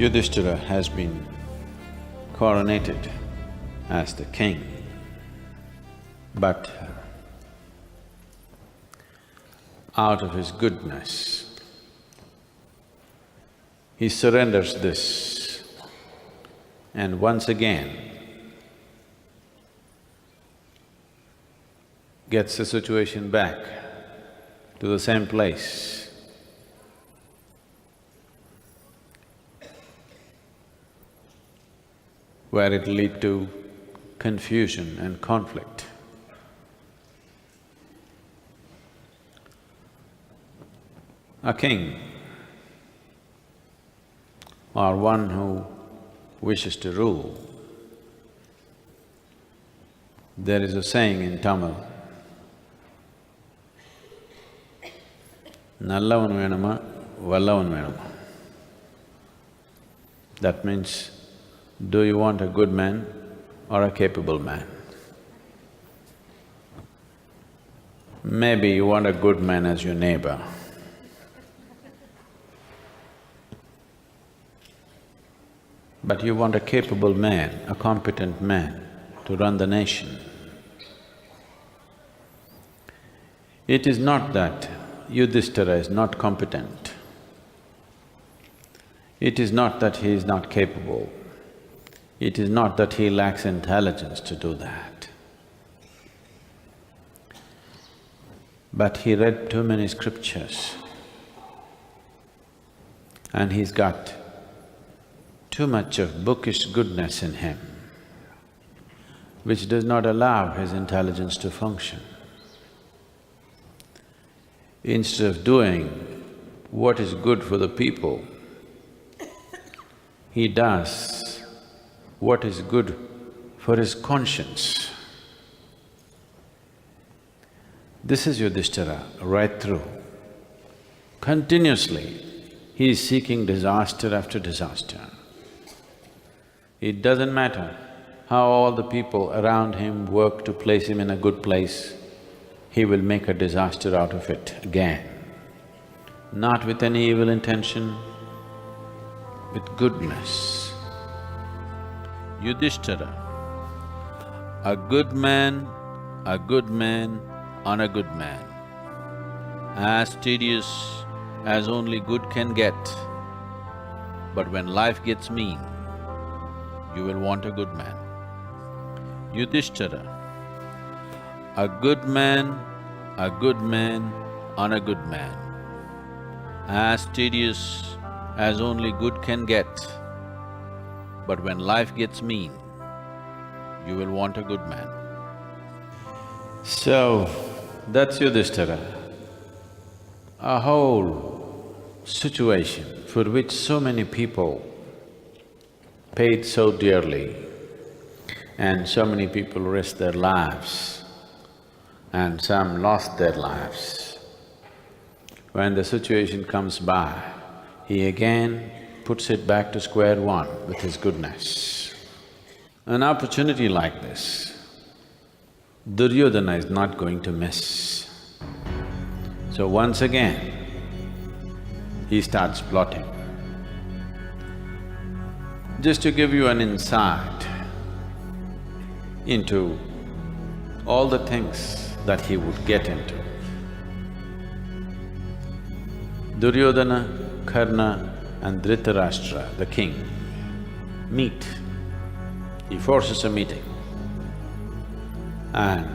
Yudhishthira has been coronated as the king, but out of his goodness, he surrenders this and once again gets the situation back to the same place. Where it'll lead to confusion and conflict. A king or one who wishes to rule, there is a saying in Tamil, "Nallavan venuma, vallavan venuma." That means, do you want a good man or a capable man? Maybe you want a good man as your neighbor. But you want a capable man, a competent man to run the nation. It is not that Yudhishthira is not competent. It is not that he is not capable. It is not that he lacks intelligence to do that. But he read too many scriptures and he's got too much of bookish goodness in him, which does not allow his intelligence to function. Instead of doing what is good for the people, he does what is good for his conscience. This is Yudhishthira right through. Continuously, he is seeking disaster after disaster. It doesn't matter how all the people around him work to place him in a good place, he will make a disaster out of it again. Not with any evil intention, with goodness. Yudhishthira, a good man on a good man, as tedious as only good can get. But when life gets mean, you will want a good man. Yudhishthira, a good man on a good man, as tedious as only good can get. But when life gets mean, you will want a good man. So, that's Yudhishthira. A whole situation for which so many people paid so dearly and so many people risked their lives and some lost their lives. When the situation comes by, he again puts it back to square one with his goodness. An opportunity like this, Duryodhana is not going to miss. So once again, he starts plotting. Just to give you an insight into all the things that he would get into. Duryodhana, Karna and Dhritarashtra, the king, meet. He forces a meeting and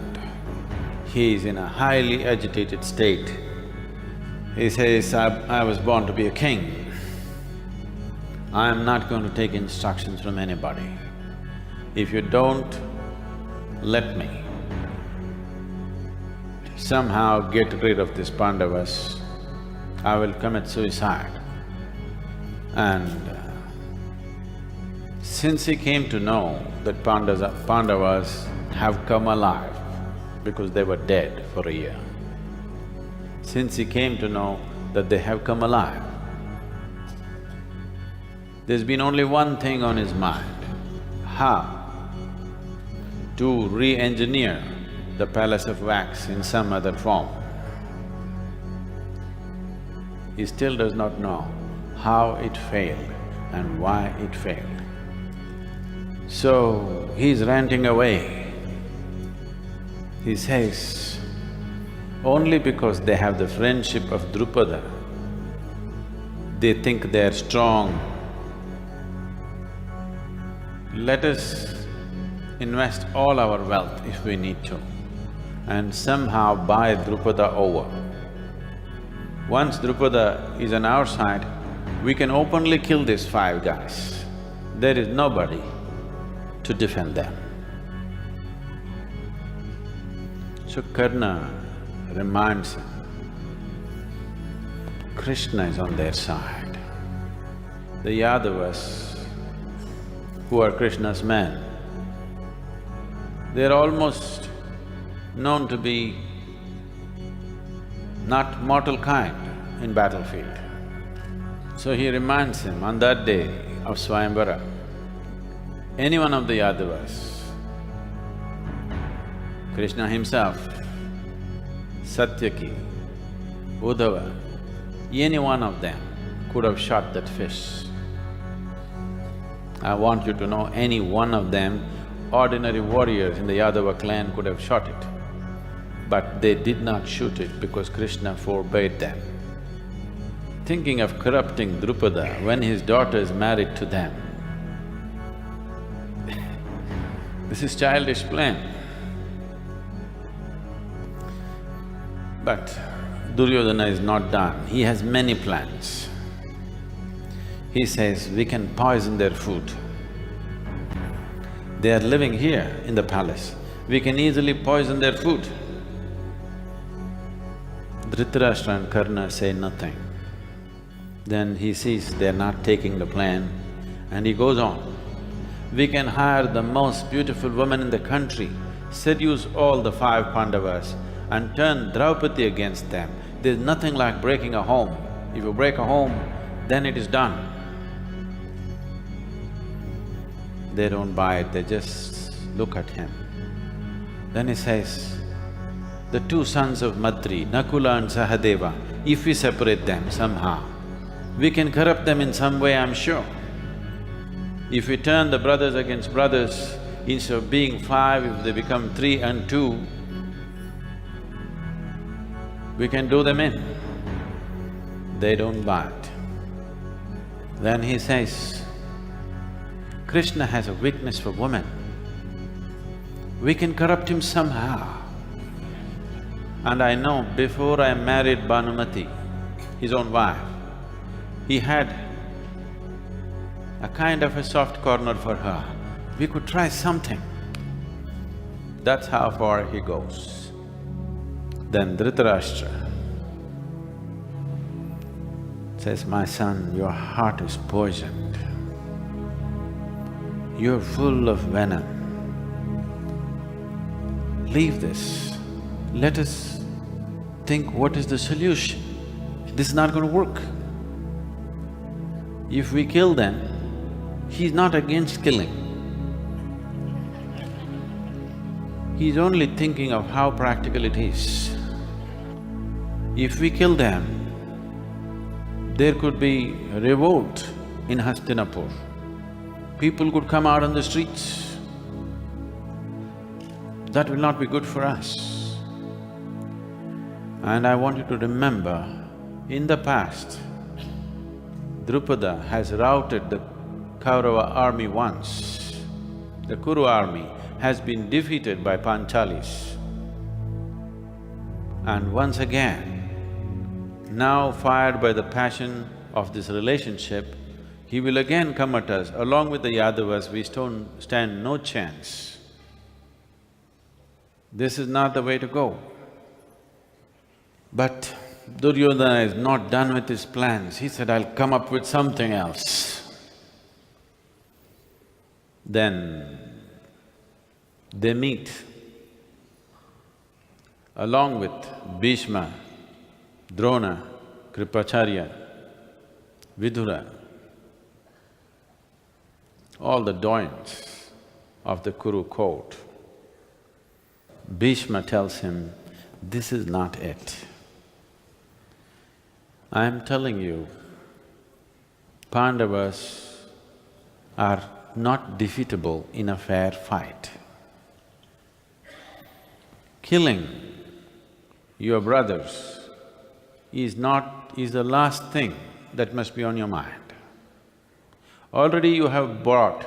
he is in a highly agitated state. He says, I was born to be a king. I am not going to take instructions from anybody. If you don't let me somehow get rid of these Pandavas, I will commit suicide. And since he came to know that Pandavas have come alive because they were dead for a year, since he came to know that they have come alive, there's been only one thing on his mind: how to re-engineer the palace of wax in some other form. He still does not know how it failed, and why it failed. So, he's ranting away. He says, only because they have the friendship of Drupada, they think they're strong. Let us invest all our wealth if we need to and somehow buy Drupada over. Once Drupada is on our side, we can openly kill these 5 guys. There is nobody to defend them. So Karna reminds him, Krishna is on their side. The Yadavas, who are Krishna's men, they're almost known to be not mortal kind in battlefield. So he reminds him, on that day of Swayamvara, any one of the Yadavas, Krishna himself, Satyaki, Uddhava, any one of them could have shot that fish. I want you to know, any one of them, ordinary warriors in the Yadava clan could have shot it. But they did not shoot it because Krishna forbade them. Thinking of corrupting Drupada when his daughter is married to them, this is childish plan. But Duryodhana is not done, he has many plans. He says, we can poison their food. They are living here in the palace, we can easily poison their food. Dhritarashtra and Karna say nothing. Then he sees they're not taking the plan and he goes on. We can hire the most beautiful woman in the country, seduce all the 5 Pandavas and turn Draupadi against them. There's nothing like breaking a home. If you break a home, then it is done. They don't buy it, they just look at him. Then he says, the 2 sons of Madri, Nakula and Sahadeva, if we separate them somehow, we can corrupt them in some way, I'm sure. If we turn the brothers against brothers, instead of being 5, if they become 3 and 2, we can do them in. They don't buy it. Then he says, Krishna has a weakness for women. We can corrupt him somehow. And I know before I married Bhanumati, his own wife, he had a kind of a soft corner for her. We could try something. That's how far he goes. Then Dhritarashtra says, my son, your heart is poisoned. You're full of venom. Leave this. Let us think what is the solution. This is not going to work. If we kill them, he's not against killing. He's only thinking of how practical it is. If we kill them, there could be a revolt in Hastinapur. People could come out on the streets. That will not be good for us. And I want you to remember, in the past, Drupada has routed the Kaurava army once. The Kuru army has been defeated by Panchalis. And once again, now fired by the passion of this relationship, he will again come at us. Along with the Yadavas, we stand no chance. This is not the way to go. But Duryodhana is not done with his plans. He said, I'll come up with something else. Then they meet along with Bhishma, Drona, Kripacharya, Vidura, all the doyens of the Kuru court. Bhishma tells him, this is not it. I am telling you, Pandavas are not defeatable in a fair fight. Killing your brothers is the last thing that must be on your mind. Already you have brought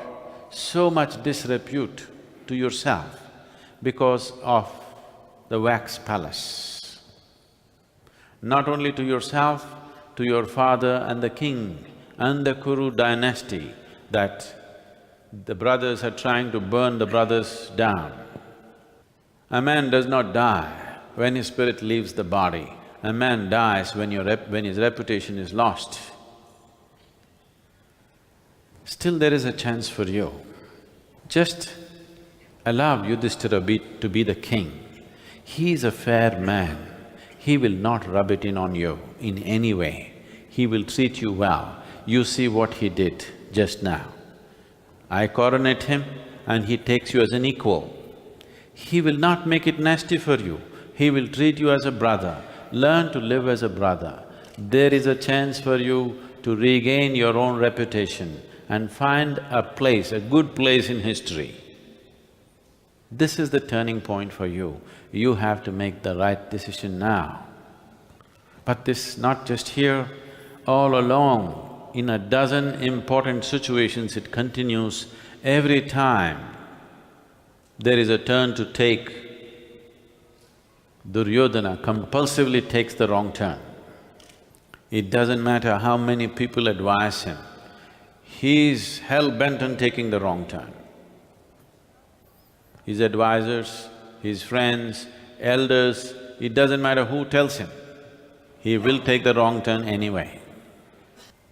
so much disrepute to yourself because of the wax palace. Not only to yourself, to your father and the king and the Kuru dynasty, that the brothers are trying to burn the brothers down. A man does not die when his spirit leaves the body. A man dies when his reputation is lost. Still there is a chance for you. Just allow Yudhishthira to be the king. He is a fair man. He will not rub it in on you in any way. He will treat you well. You see what he did just now. I coronate him and he takes you as an equal. He will not make it nasty for you. He will treat you as a brother. Learn to live as a brother. There is a chance for you to regain your own reputation and find a place, a good place in history. This is the turning point for you. You have to make the right decision now. But this not just here, all along, in a dozen important situations it continues. Every time there is a turn to take, Duryodhana compulsively takes the wrong turn. It doesn't matter how many people advise him, he is hell-bent on taking the wrong turn. His advisors, his friends, elders, it doesn't matter who tells him, he will take the wrong turn anyway.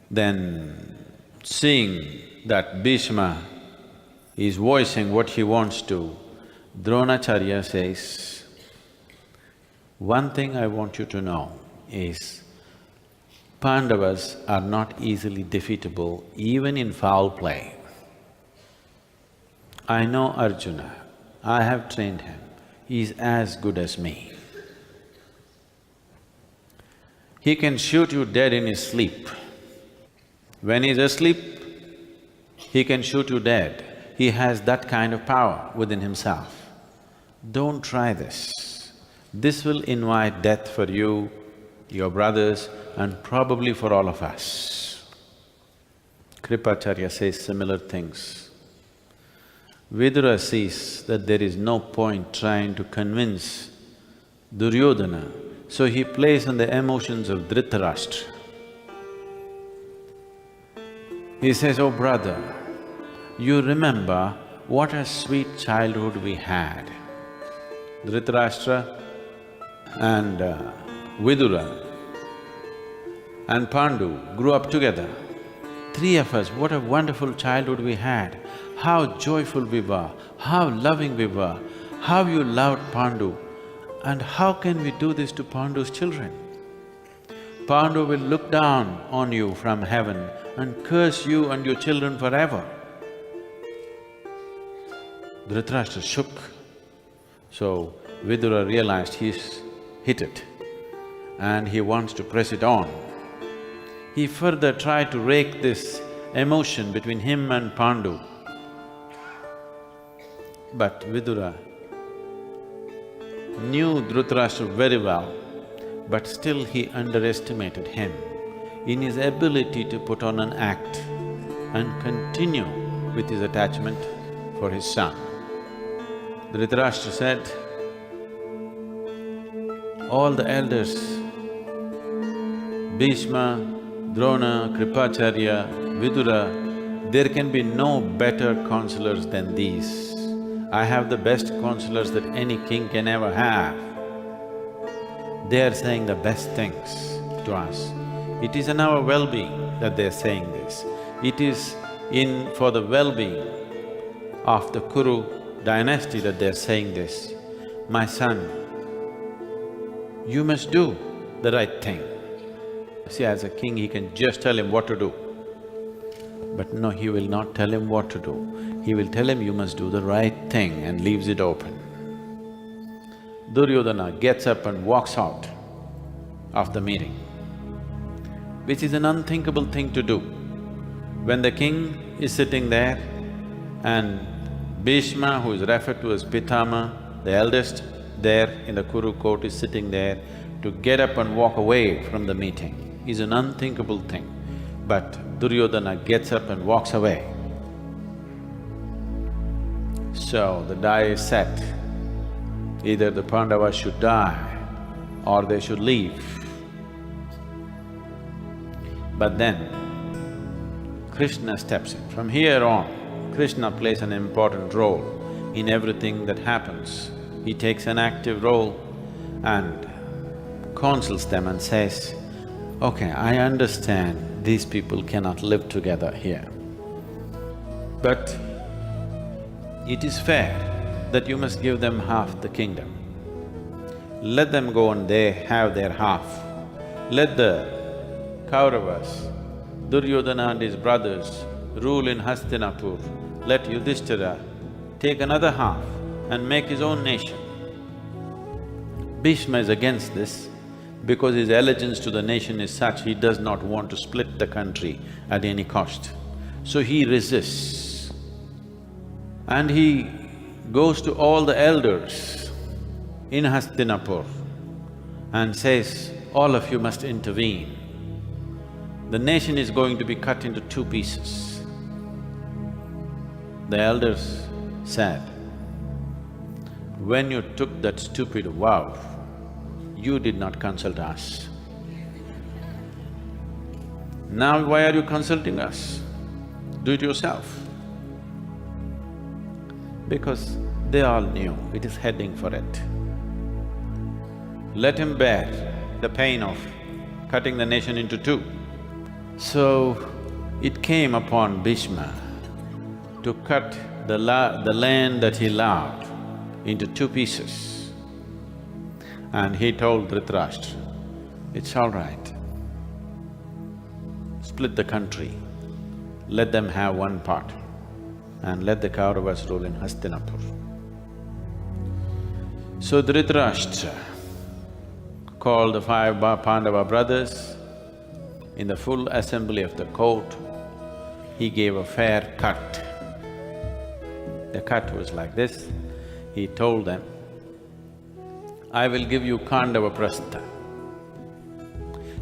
Then, seeing that Bhishma is voicing what he wants to, Dronacharya says, "One thing I want you to know is, Pandavas are not easily defeatable even in foul play. I know Arjuna, I have trained him, he is as good as me. He can shoot you dead in his sleep. When he's asleep, he can shoot you dead. He has that kind of power within himself. Don't try this. This will invite death for you, your brothers, and probably for all of us." Kripacharya says similar things. Vidura sees that there is no point trying to convince Duryodhana, so he plays on the emotions of Dhritarashtra. He says, "Oh brother, you remember what a sweet childhood we had." Dhritarashtra and Vidura and Pandu grew up together. Three of us, what a wonderful childhood we had. How joyful we were, how loving we were, how you loved Pandu. And how can we do this to Pandu's children? Pandu will look down on you from heaven and curse you and your children forever. Dhritarashtra shook. So Vidura realized he's hit it and he wants to press it on. He further tried to rake this emotion between him and Pandu. But Vidura knew Dhritarashtra very well, but still he underestimated him in his ability to put on an act and continue with his attachment for his son. Dhritarashtra said, "All the elders, Bhishma, Drona, Kripacharya, Vidura, there can be no better counselors than these. I have the best counselors that any king can ever have. They are saying the best things to us. It is in our well-being that they are saying this. It is for the well-being of the Kuru dynasty that they are saying this. My son, you must do the right thing." See, as a king, he can just tell him what to do. But no, he will not tell him what to do. He will tell him, you must do the right thing, and leaves it open. Duryodhana gets up and walks out of the meeting, which is an unthinkable thing to do. When the king is sitting there, and Bhishma, who is referred to as Pitama, the eldest there in the Kuru court, is sitting there. To get up and walk away from the meeting is an unthinkable thing. But Duryodhana gets up and walks away. So the die is set. Either the Pandavas should die or they should leave. But then Krishna steps in. From here on, Krishna plays an important role in everything that happens. He takes an active role and counsels them and says, okay, I understand these people cannot live together here. But it is fair that you must give them half the kingdom. Let them go and they have their half. Let the Kauravas, Duryodhana and his brothers rule in Hastinapur. Let Yudhishthira take another half and make his own nation. Bhishma is against this because his allegiance to the nation is such, he does not want to split the country at any cost. So he resists. And he goes to all the elders in Hastinapur and says, all of you must intervene. The nation is going to be cut into two pieces. The elders said, when you took that stupid vow, you did not consult us. Now why are you consulting us? Do it yourself. Because they all knew it is heading for it. Let him bear the pain of cutting the nation into two. So, it came upon Bhishma to cut the land that he loved into two pieces. And he told Dhritarashtra, it's all right, split the country, let them have one part and let the Kauravas rule in Hastinapur. So Dhritarashtra called the five Pandava brothers. In the full assembly of the court, he gave a fair cut. The cut was like this. He told them, I will give you Kandavaprastha.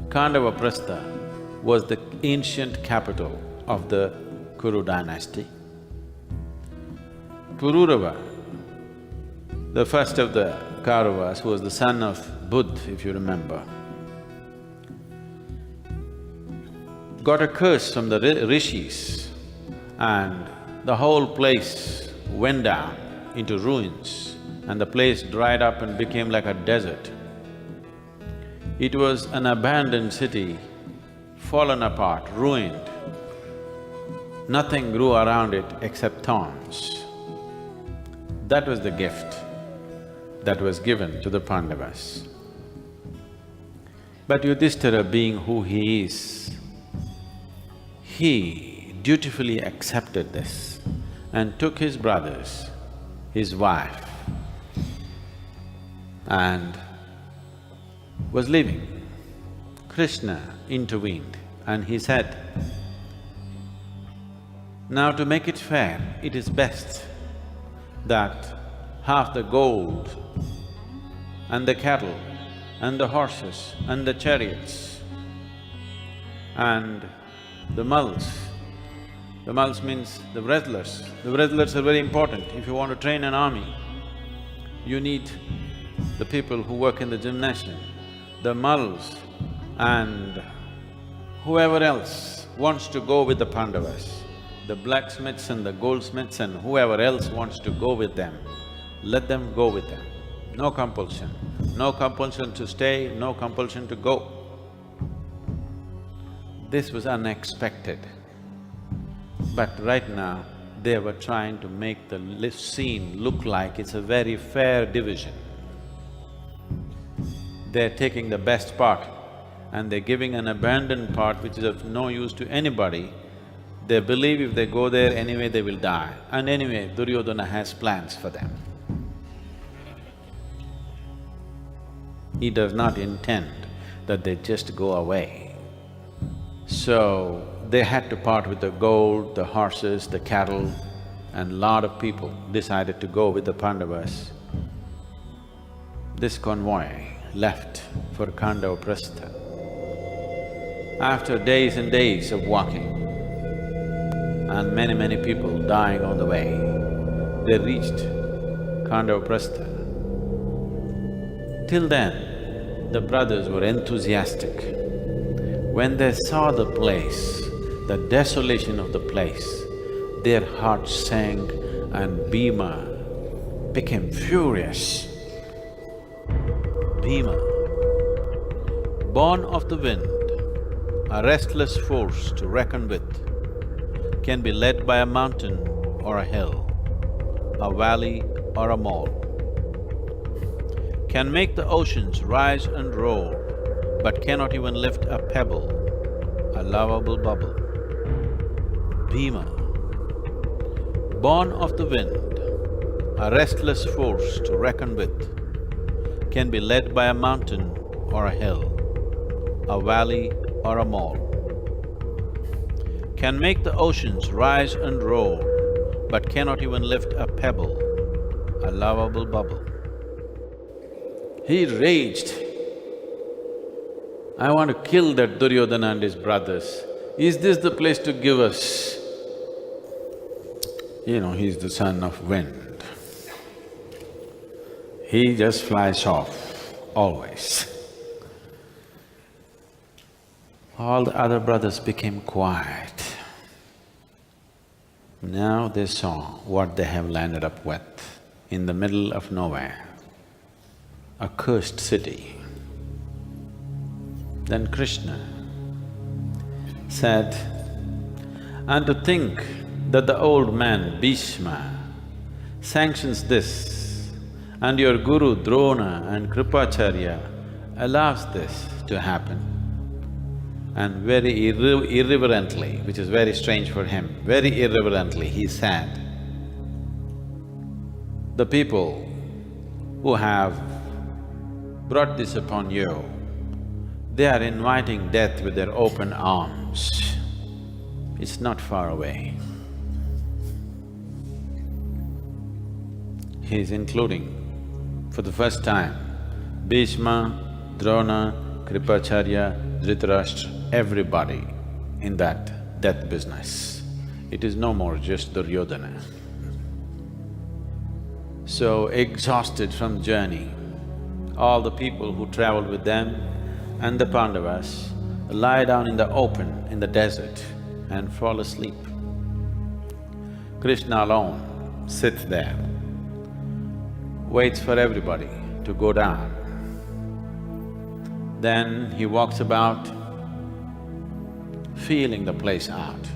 Kandavaprastha was the ancient capital of the Kuru dynasty. Pururava, the first of the Kauravas, who was the son of Buddha, if you remember, got a curse from the rishis and the whole place went down into ruins and the place dried up and became like a desert. It was an abandoned city, fallen apart, ruined. Nothing grew around it except thorns. That was the gift that was given to the Pandavas. But Yudhishthira, being who he is, he dutifully accepted this and took his brothers, his wife, and was leaving. Krishna intervened and he said, now to make it fair, it is best that half the gold and the cattle and the horses and the chariots and the mulls means the wrestlers. The wrestlers are very important. If you want to train an army, you need the people who work in the gymnasium. The mulls and whoever else wants to go with the Pandavas, the blacksmiths and the goldsmiths and whoever else wants to go with them, let them go with them. No compulsion. No compulsion to stay, no compulsion to go. This was unexpected. But right now, they were trying to make the scene look like it's a very fair division. They're taking the best part and they're giving an abandoned part which is of no use to anybody. They believe if they go there anyway they will die, and anyway Duryodhana has plans for them. He does not intend that they just go away. So they had to part with the gold, the horses, the cattle, and lot of people decided to go with the Pandavas. This convoy left for Khandava-prastha. After days and days of walking and many people dying on the way, they reached Khandava-prastha. Till then, the brothers were enthusiastic. When they saw the place, the desolation of the place, their hearts sank and Bhima became furious. Bhima, born of the wind, a restless force to reckon with, can be led by a mountain or a hill, a valley or a mole, can make the oceans rise and roar, but cannot even lift a pebble, a lovable bubble. Bhima, born of the wind, a restless force to reckon with, can be led by a mountain or a hill, a valley or a mole, can make the oceans rise and roar, but cannot even lift a pebble, a lovable bubble. He raged, I want to kill that Duryodhana and his brothers. Is this the place to give us? You know, he's the son of wind. He just flies off, always. All the other brothers became quiet. Now they saw what they have landed up with in the middle of nowhere, a cursed city. Then Krishna said, and to think that the old man Bhishma sanctions this and your Guru Drona and Kripacharya allows this to happen. And very irreverently, which is very strange for him, very irreverently he said, the people who have brought this upon you, they are inviting death with their open arms. It's not far away. He is including, for the first time, Bhishma, Drona, Kripacharya, Dhritarashtra, everybody in that death business. It is no more just Duryodhana. So exhausted from journey, all the people who traveled with them and the Pandavas lie down in the open, in the desert and fall asleep. Krishna alone sits there, waits for everybody to go down. Then he walks about, feeling the place out.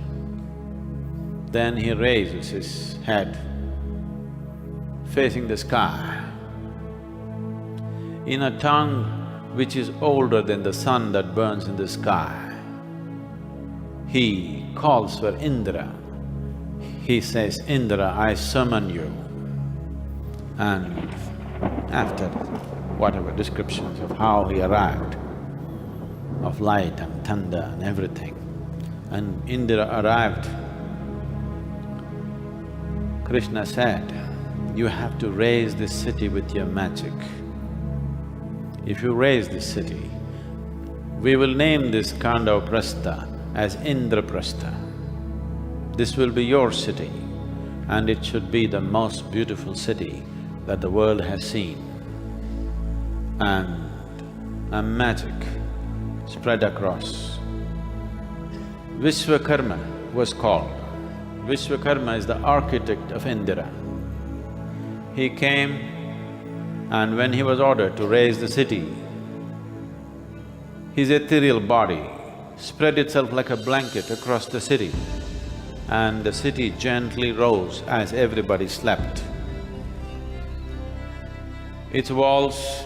Then he raises his head, facing the sky. In a tongue which is older than the sun that burns in the sky, he calls for Indra. He says, Indra, I summon you. And after whatever descriptions of how he arrived, of light and thunder and everything, and Indra arrived, Krishna said, you have to raise this city with your magic. If you raise this city, we will name this Khandava-prastha as Indraprastha. This will be your city and it should be the most beautiful city that the world has seen. And a magic spread across. Vishwakarma was called. Vishwakarma is the architect of Indra. He came and when he was ordered to raise the city, his ethereal body spread itself like a blanket across the city and the city gently rose as everybody slept. Its walls,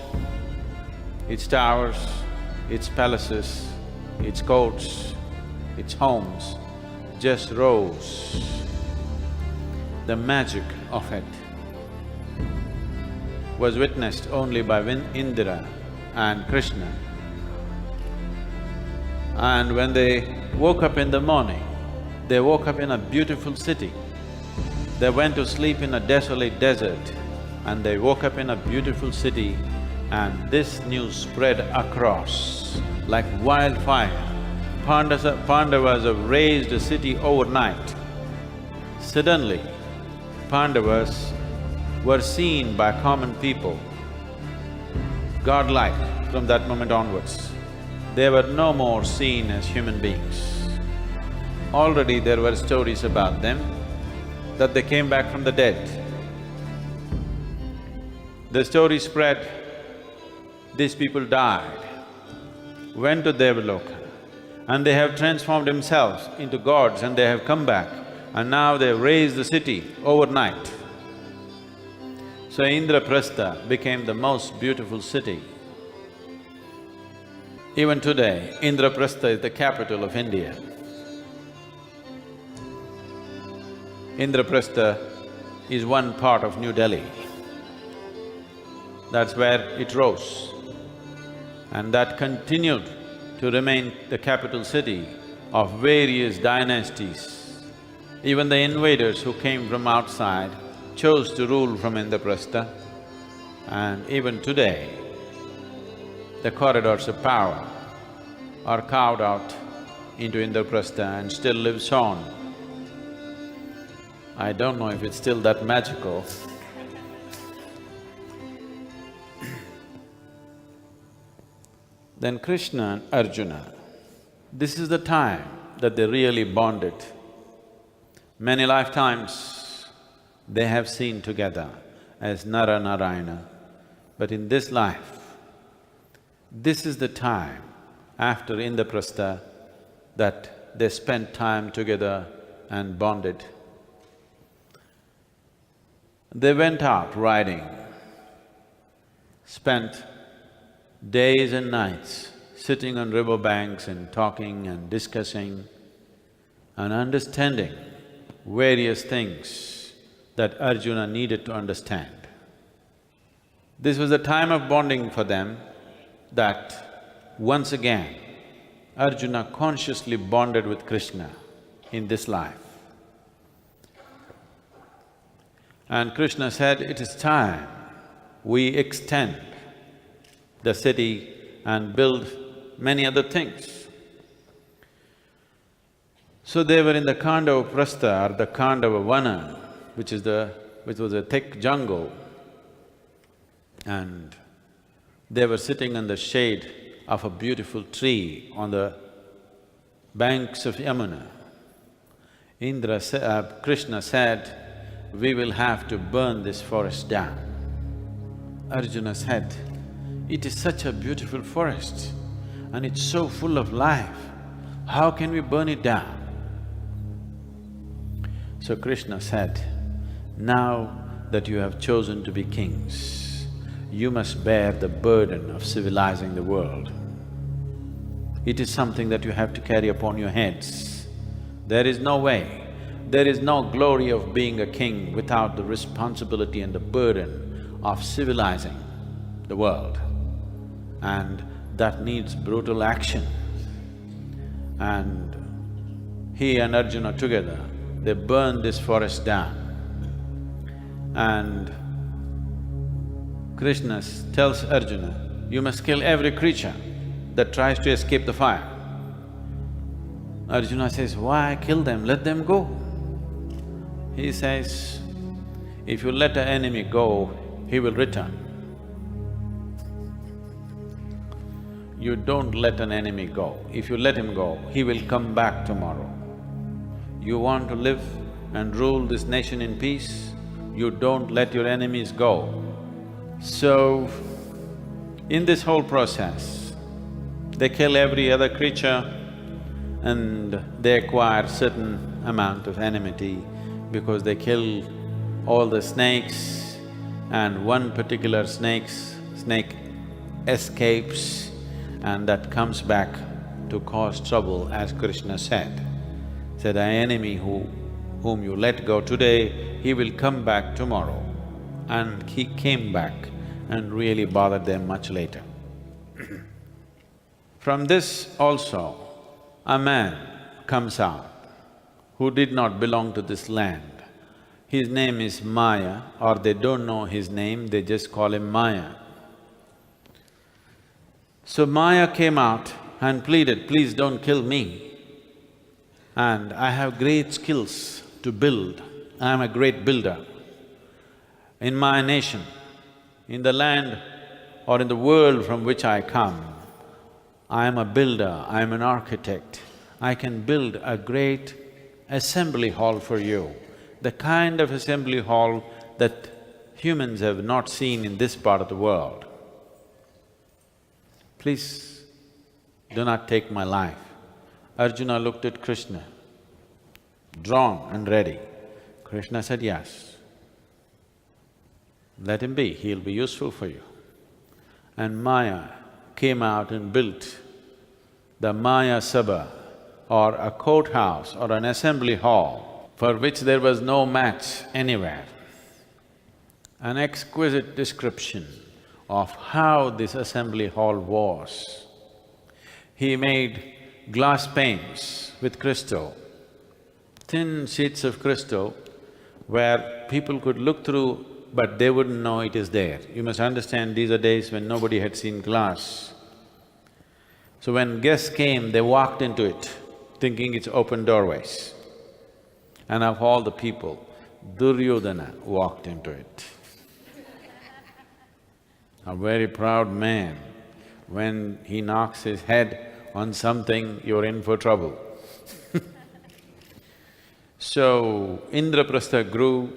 its towers, its palaces, its courts, its homes just rose. The magic of it was witnessed only by Indra and Krishna. And when they woke up in the morning, they woke up in a beautiful city. They went to sleep in a desolate desert and they woke up in a beautiful city, and this news spread across like wildfire. Pandavas have raised a city overnight. Suddenly, Pandavas were seen by common people, godlike from that moment onwards. They were no more seen as human beings. Already there were stories about them, that they came back from the dead. The story spread, these people died, went to Devaloka, and they have transformed themselves into gods and they have come back, and now they've raised the city overnight. So Indraprastha became the most beautiful city. Even today, Indraprastha is the capital of India. Indraprastha is one part of New Delhi. That's where it rose. And that continued to remain the capital city of various dynasties. Even the invaders who came from outside chose to rule from Indraprastha, and even today, the corridors of power are carved out into Indraprastha and still lives on. I don't know if it's still that magical. Then Krishna and Arjuna, this is the time that they really bonded. Many lifetimes they have seen together as Nara Narayana, but in this life, this is the time after Indraprastha that they spent time together and bonded. They went out riding, spent days and nights sitting on river banks and talking and discussing and understanding various things that Arjuna needed to understand. This was a time of bonding for them that once again Arjuna consciously bonded with Krishna in this life. And Krishna said, it is time we extend the city and build many other things. So they were in the Kandava Prastha or the Kandava Vana, which was a thick jungle, and they were sitting in the shade of a beautiful tree on the banks of Yamuna. Krishna said, we will have to burn this forest down. Arjuna said, it is such a beautiful forest and it's so full of life, how can we burn it down? So Krishna said, now that you have chosen to be kings, you must bear the burden of civilizing the world. It is something that you have to carry upon your heads. There is no way, there is no glory of being a king without the responsibility and the burden of civilizing the world. And that needs brutal action. And he and Arjuna together, they burned this forest down. And Krishna tells Arjuna, you must kill every creature that tries to escape the fire. Arjuna says, why kill them? Let them go. He says, if you let an enemy go, he will return. You don't let an enemy go. If you let him go, he will come back tomorrow. You want to live and rule this nation in peace, you don't let your enemies go. So, in this whole process, they kill every other creature and they acquire certain amount of enmity because they kill all the snakes, and one particular snake escapes and that comes back to cause trouble, as Krishna said. Said, an enemy whom you let go today, he will come back tomorrow. And he came back and really bothered them much later. From this also, a man comes out who did not belong to this land. His name is Maya, or they don't know his name, they just call him Maya. So Maya came out and pleaded, please don't kill me. And I have great skills to build, I am a great builder. In my nation, in the land or in the world from which I come, I am a builder, I am an architect. I can build a great assembly hall for you, the kind of assembly hall that humans have not seen in this part of the world. Please do not take my life. Arjuna looked at Krishna, drawn and ready. Krishna said, yes, let him be, he'll be useful for you. And Maya came out and built the Maya Sabha, or a courthouse or an assembly hall for which there was no match anywhere. An exquisite description of how this assembly hall was. He made glass panes with crystal, thin sheets of crystal where people could look through but they wouldn't know it is there. You must understand, these are days when nobody had seen glass. So when guests came, they walked into it thinking it's open doorways. And of all the people, Duryodhana walked into it. A very proud man, when he knocks his head on something, you're in for trouble. So, Indraprastha grew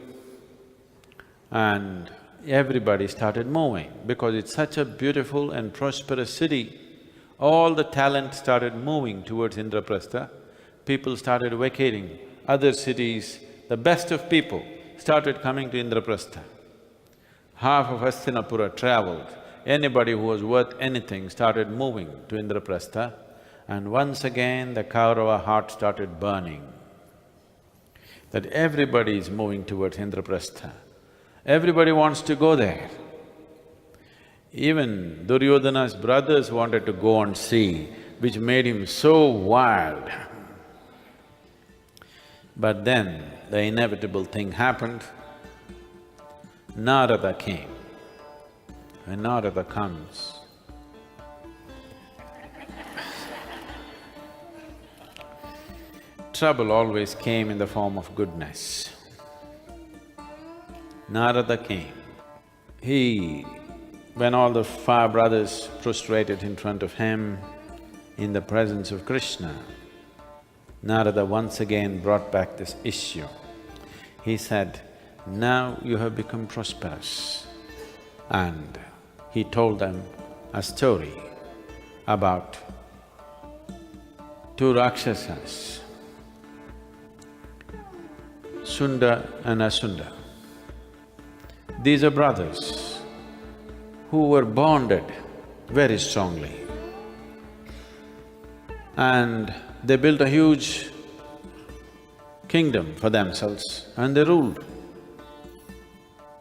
and everybody started moving because it's such a beautiful and prosperous city. All the talent started moving towards Indraprastha. People started vacating other cities, the best of people started coming to Indraprastha. Half of Hastinapura travelled, anybody who was worth anything started moving to Indraprastha, and once again the Kaurava heart started burning, that everybody is moving towards Indraprastha. Everybody wants to go there. Even Duryodhana's brothers wanted to go and see, which made him so wild. But then the inevitable thing happened. Narada came. When Narada comes, trouble always came in the form of goodness. Narada came. When all the five brothers prostrated in front of him in the presence of Krishna, Narada once again brought back this issue. He said, now you have become prosperous. And he told them a story about two Rakshasas, Sunda and Asunda. These are brothers who were bonded very strongly. And they built a huge kingdom for themselves and they ruled.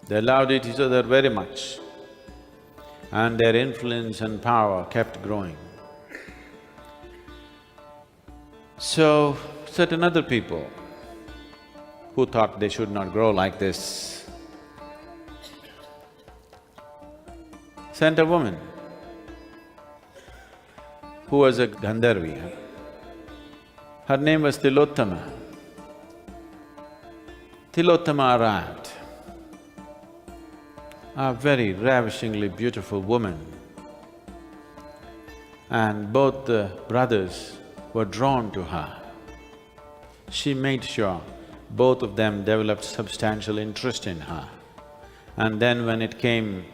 They loved each other very much and their influence and power kept growing. So, certain other people who thought they should not grow like this sent a woman who was a Gandharvi. Her name was Tilottama. Tilottama arrived, a very ravishingly beautiful woman, and both the brothers were drawn to her. She made sure both of them developed substantial interest in her. And then when it came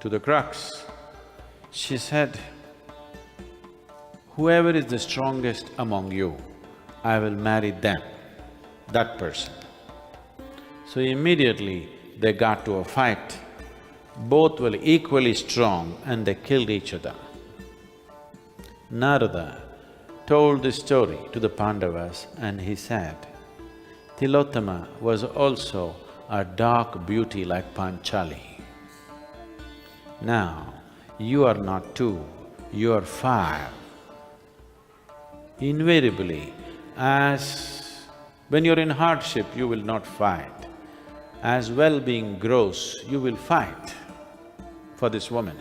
to the crux, she said, whoever is the strongest among you, I will marry them, that person. So immediately they got to a fight. Both were equally strong and they killed each other. Narada told this story to the Pandavas and he said, Tilottama was also a dark beauty like Panchali. Now, you are not two, you are five. Invariably, as when you're in hardship, you will not fight. As well-being grows, you will fight for this woman.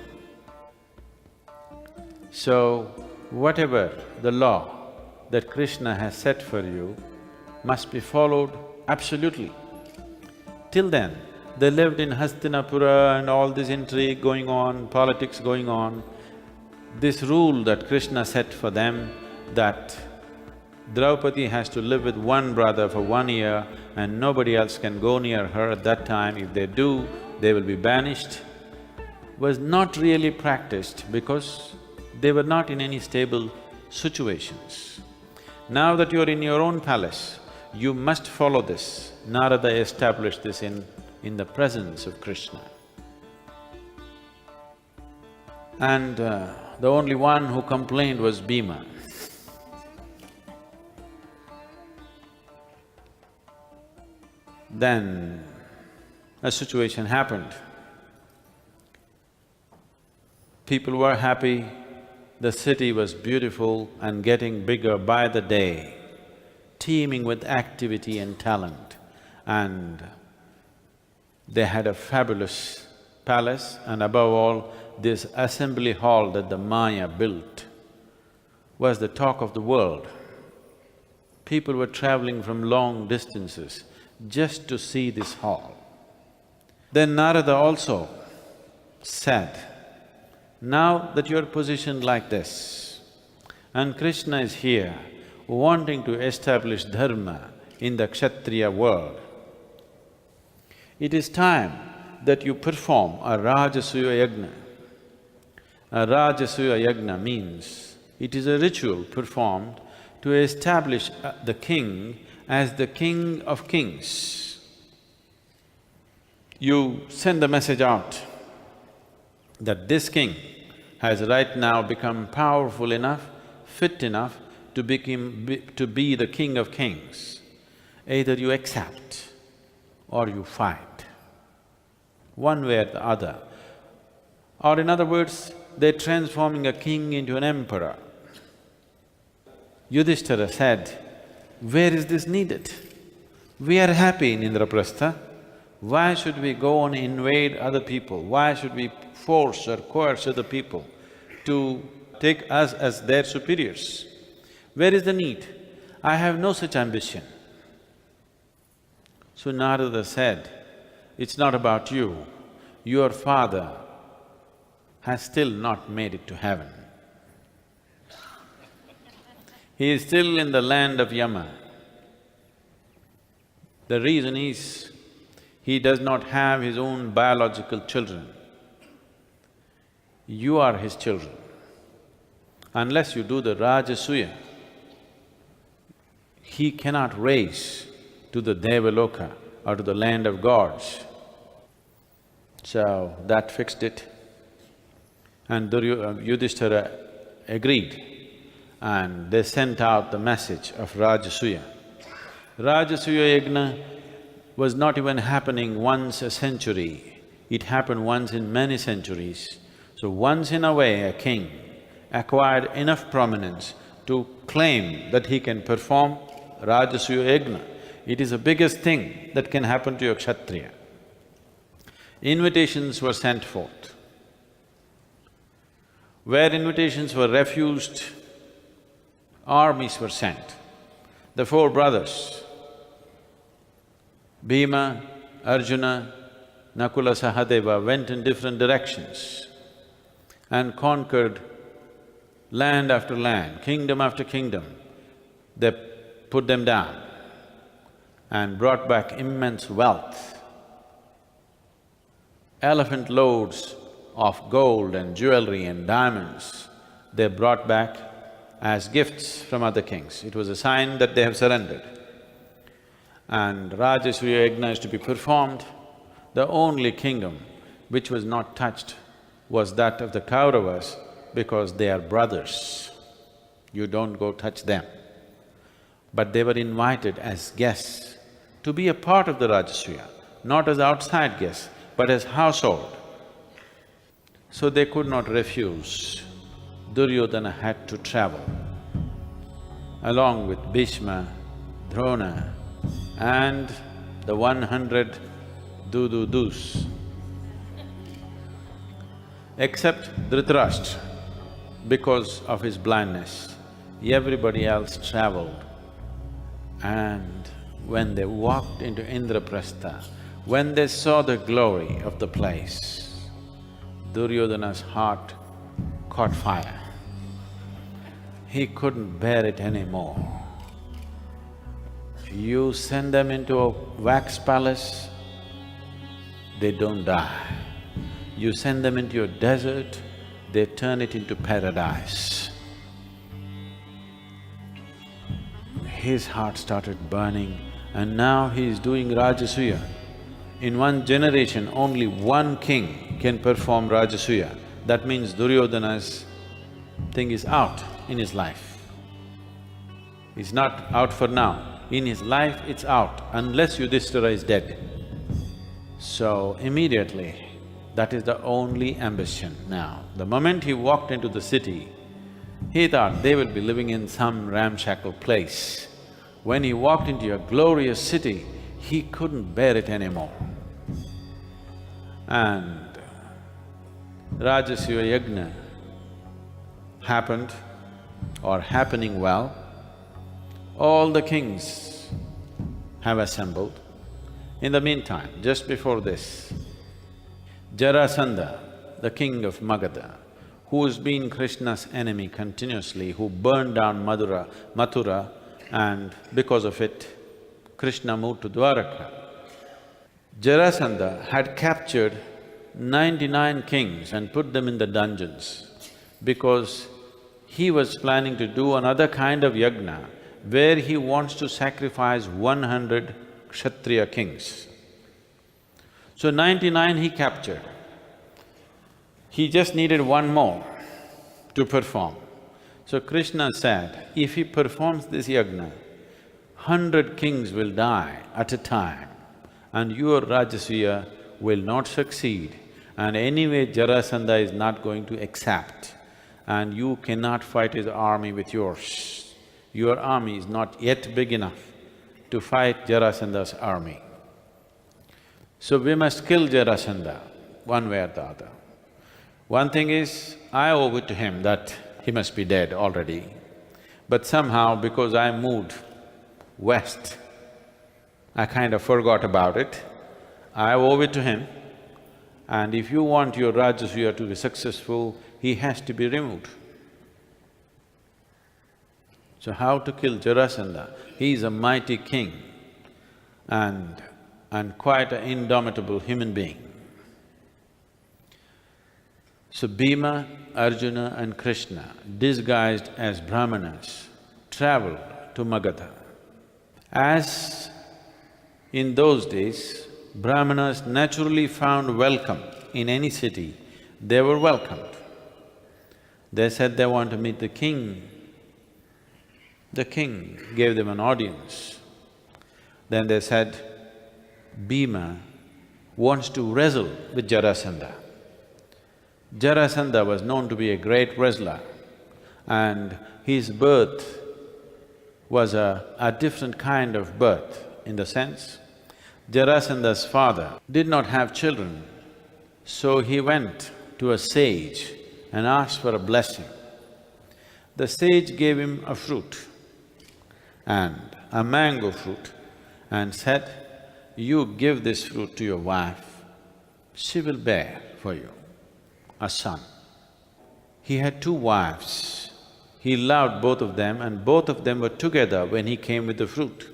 So, whatever the law that Krishna has set for you must be followed absolutely. Till then, they lived in Hastinapura and all this intrigue going on, politics going on. This rule that Krishna set for them, that Draupadi has to live with one brother for 1 year and nobody else can go near her at that time. If they do, they will be banished, was not really practiced because they were not in any stable situations. Now that you're in your own palace, you must follow this. Narada established this in the presence of Krishna. And the only one who complained was Bhima. Then a situation happened. People were happy, the city was beautiful and getting bigger by the day, teeming with activity and talent. And they had a fabulous palace, and above all, this assembly hall that the Maya built was the talk of the world. People were traveling from long distances just to see this hall. Then Narada also said, now that you're positioned like this, and Krishna is here wanting to establish dharma in the Kshatriya world, it is time that you perform a Rajasuya Yajna. A Rajasuya Yajna means it is a ritual performed to establish the king as the king of kings. You send the message out that this king has right now become powerful enough, fit enough to be the king of kings. Either you accept or you fight, one way or the other. Or in other words, they're transforming a king into an emperor. Yudhishthira said, where is this needed? We are happy in Indraprastha. Why should we go and invade other people? Why should we force or coerce other people to take us as their superiors? Where is the need? I have no such ambition. So Narada said, it's not about you. Your father has still not made it to heaven. He is still in the land of Yama. The reason is, he does not have his own biological children. You are his children. Unless you do the Rajasuya, he cannot raise to the Devaloka or to the land of gods. So that fixed it. And Yudhishthira agreed, and they sent out the message of Rajasuya. Rajasuya Yajna was not even happening once a century, it happened once in many centuries. So once in a way, a king acquired enough prominence to claim that he can perform Rajasuya Yajna. It is the biggest thing that can happen to a Kshatriya. Invitations were sent forth. Where invitations were refused, armies were sent. The four brothers, Bhima, Arjuna, Nakula, Sahadeva went in different directions and conquered land after land, kingdom after kingdom. They put them down and brought back immense wealth. Elephant loads of gold and jewelry and diamonds they brought back as gifts from other kings. It was a sign that they have surrendered. And Rajasuya Yajna is to be performed. The only kingdom which was not touched was that of the Kauravas, because they are brothers. You don't go touch them. But they were invited as guests to be a part of the Rajasuya, not as outside guests, but as household. So they could not refuse. Duryodhana had to travel. along with Bhishma, Drona and the 100 Dududus. Except Dhritarashtra, because of his blindness, everybody else travelled. And when they walked into Indraprastha, when they saw the glory of the place, Duryodhana's heart caught fire. He couldn't bear it anymore. You send them into a wax palace, they don't die. You send them into your desert, they turn it into paradise. His heart started burning and now he is doing Rajasuya. In one generation, only one king can perform Rajasuya. That means Duryodhana's thing is out in his life. It's not out for now. In his life, it's out, unless Yudhishthira is dead. So immediately, that is the only ambition now. The moment he walked into the city, he thought they will be living in some ramshackle place. When he walked into a glorious city, he couldn't bear it anymore. And Rajasuya Yajna happened or happening well. All the kings have assembled. In the meantime, just before this, Jarasandha, the king of Magadha, who's been Krishna's enemy continuously, who burned down Mathura, and because of it, Krishna moved to Dwaraka. Jarasandha had captured 99 kings and put them in the dungeons because he was planning to do another kind of yajna where he wants to sacrifice 100 Kshatriya kings. So 99 he captured. He just needed one more to perform. So Krishna said, if he performs this yajna, 100 kings will die at a time and your Rajasuya will not succeed, and anyway Jarasandha is not going to accept, and you cannot fight his army with yours. Your army is not yet big enough to fight Jarasandha's army. So we must kill Jarasandha one way or the other. One thing is, I owe it to him that he must be dead already. But somehow, because I moved west, I kind of forgot about it. I owe it to him, and if you want your Rajasuya to be successful, he has to be removed. So how to kill Jarasandha? He is a mighty king and quite an indomitable human being. So Bhima, Arjuna and Krishna, disguised as Brahmanas, traveled to Magadha. As in those days, Brahmanas naturally found welcome in any city, they were welcomed. They said they want to meet the king. The king gave them an audience. Then they said, Bhima wants to wrestle with Jarasandha. Jarasandha was known to be a great wrestler and his birth was a different kind of birth in the sense, Jarasandha's father did not have children, so he went to a sage and asked for a blessing. The sage gave him a fruit and a mango fruit and said, you give this fruit to your wife, she will bear for you a son. He had two wives. He loved both of them and both of them were together when he came with the fruit.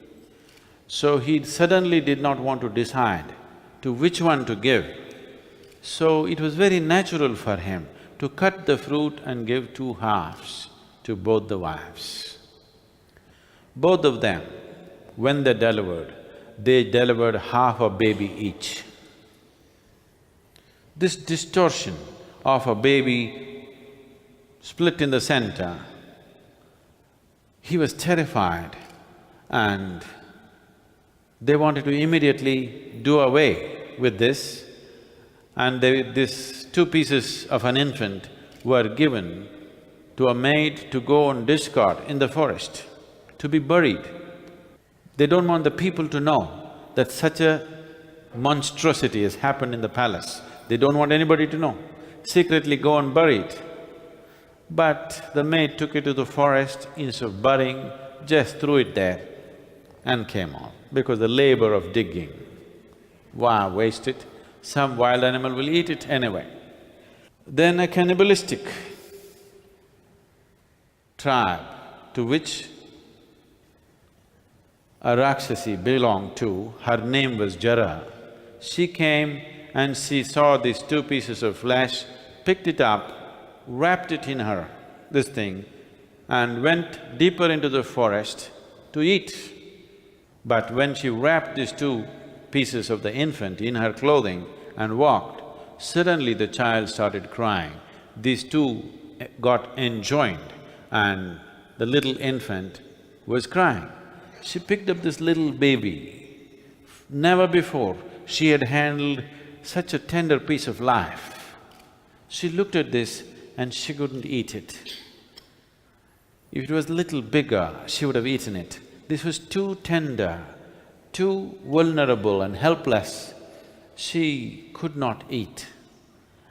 So he suddenly did not want to decide to which one to give. So it was very natural for him to cut the fruit and give two halves to both the wives. Both of them, when they delivered half a baby each. This distortion of a baby split in the center, he was terrified and they wanted to immediately do away with this, and these two pieces of an infant were given to a maid to go and discard in the forest. to be buried. They don't want the people to know that such a monstrosity has happened in the palace. They don't want anybody to know. Secretly go and bury it. But the maid took it to the forest, instead of burying, just threw it there and came on, because the labor of digging, wow, waste it, some wild animal will eat it anyway. Then a cannibalistic tribe to which a Rakshasi belonged to, her name was Jara. She came and she saw these two pieces of flesh, picked it up, wrapped it in her, this thing, and went deeper into the forest to eat. But when she wrapped these two pieces of the infant in her clothing and walked, suddenly the child started crying. These two got enjoined and the little infant was crying. She picked up this little baby. Never before she had handled such a tender piece of life. She looked at this and she couldn't eat it. If it was a little bigger, she would have eaten it. This was too tender, too vulnerable and helpless. She could not eat.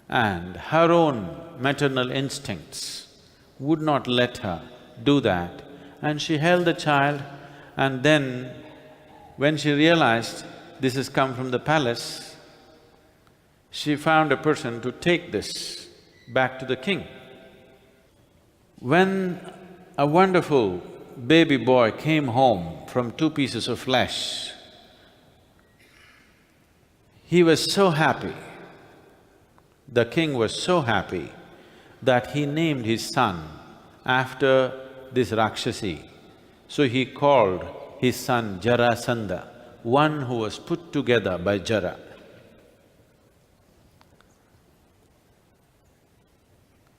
And her own maternal instincts would not let her do that. And she held the child, and then when she realized this has come from the palace, she found a person to take this back to the king. When a wonderful baby boy came home from two pieces of flesh, he was so happy, the king was so happy that he named his son after this Rakshasi. So he called his son Jarasandha, one who was put together by Jara.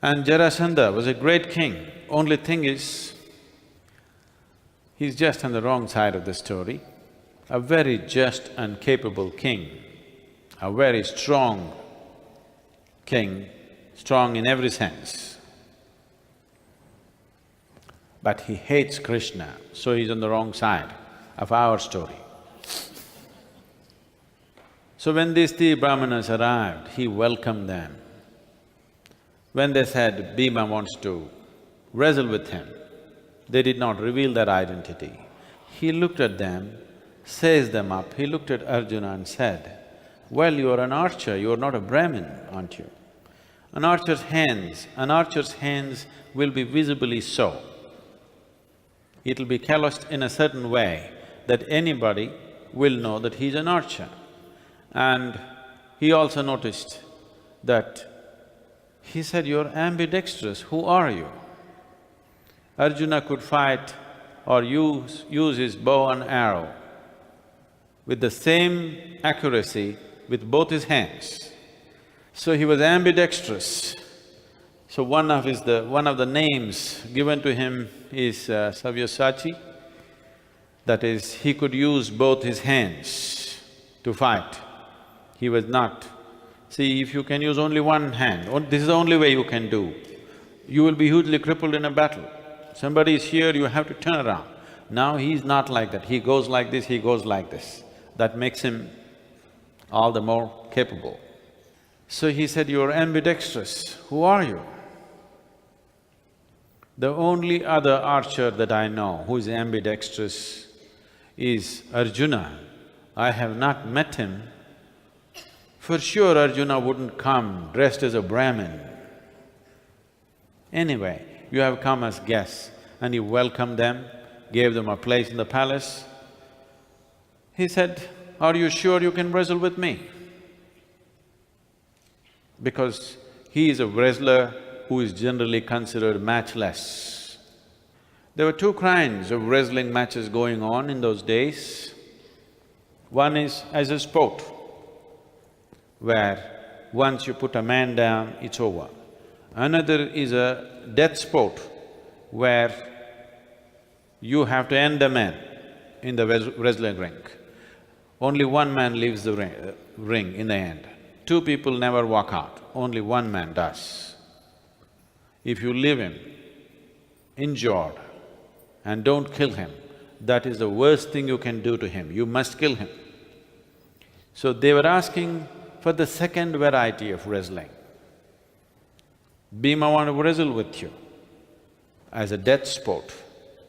And Jarasandha was a great king. Only thing is, he's just on the wrong side of the story. A very just and capable king, a very strong king, strong in every sense. But he hates Krishna, so he's on the wrong side of our story. So when these three Brahmanas arrived, he welcomed them. When they said Bhima wants to wrestle with him, they did not reveal their identity. He looked at them, sized them up, he looked at Arjuna and said, "Well, you are an archer, you are not a Brahmin, aren't you? An archer's hands will be visibly so. It'll be calloused in a certain way that anybody will know that he's an archer." And he also noticed that he said, "You're ambidextrous, who are you?" Arjuna could fight or use his bow and arrow with the same accuracy with both his hands. So he was ambidextrous. So one of the names given to him is Savyasachi. That is, he could use both his hands to fight. He was not… See, if you can use only one hand, this is the only way you can do, you will be hugely crippled in a battle. Somebody is here, you have to turn around. Now he's not like that, he goes like this, he goes like this. That makes him all the more capable. So he said, "You're ambidextrous, who are you?" The only other archer that I know who is ambidextrous is Arjuna. I have not met him. For sure Arjuna wouldn't come dressed as a Brahmin. Anyway, you have come as guests, and he welcomed them, gave them a place in the palace. He said, "Are you sure you can wrestle with me?" Because he is a wrestler who is generally considered matchless. There were two kinds of wrestling matches going on in those days. One is as a sport, where once you put a man down, it's over. Another is a death sport, where you have to end a man in the wrestling ring. Only one man leaves the ring in the end. Two people never walk out, only one man does. If you leave him injured and don't kill him, that is the worst thing you can do to him, you must kill him. So they were asking for the second variety of wrestling. Bhima wanted to wrestle with you as a death sport,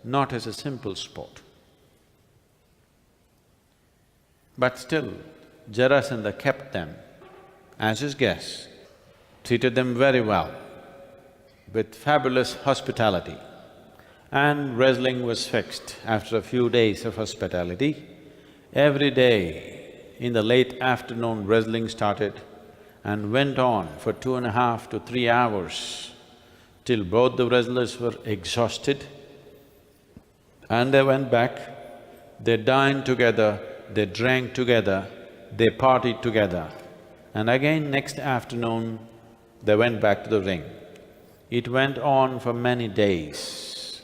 not as a simple sport. But still, Jarasandha kept them as his guests, treated them very well, with fabulous hospitality. And wrestling was fixed. After a few days of hospitality, every day in the late afternoon wrestling started and went on for 2.5 to 3 hours till both the wrestlers were exhausted. And they went back, they dined together, they drank together, they partied together. And again next afternoon, they went back to the ring. It went on for many days.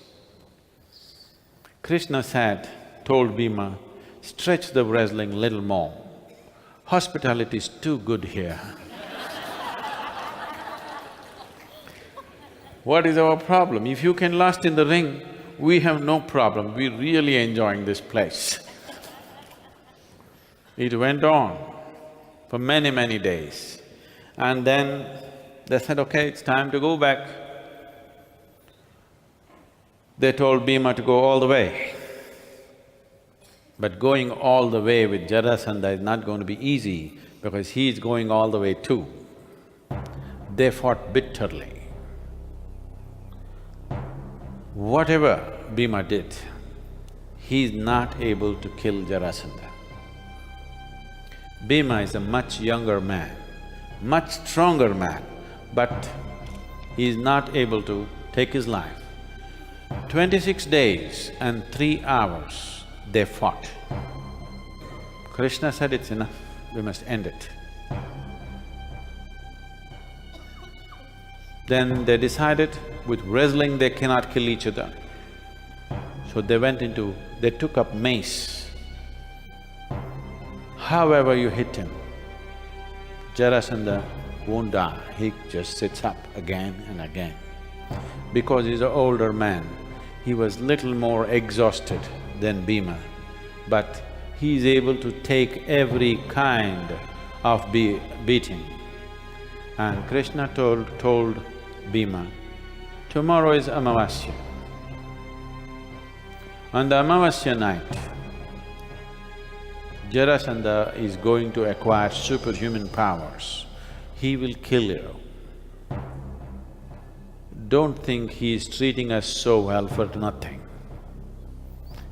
Krishna told Bhima, stretch the wrestling little more. Hospitality is too good here. What is our problem? If you can last in the ring, we have no problem, we're really enjoying this place. It went on for many, many days. And then they said, okay, it's time to go back. They told Bhima to go all the way. But going all the way with Jarasandha is not going to be easy because he is going all the way too. They fought bitterly. Whatever Bhima did, he is not able to kill Jarasandha. Bhima is a much younger man, much stronger man, but he is not able to take his life. 26 days and 3 hours they fought. Krishna said, it's enough, we must end it. Then they decided, with wrestling they cannot kill each other. So they took up mace. However you hit him, Jarasandha won't die, he just sits up again and again. Because he's an older man, he was little more exhausted than Bhima, but he is able to take every kind of beating. And Krishna told Bhima, tomorrow is Amavasya. On the Amavasya night, Jarasandha is going to acquire superhuman powers. He will kill you. Don't think he is treating us so well for nothing.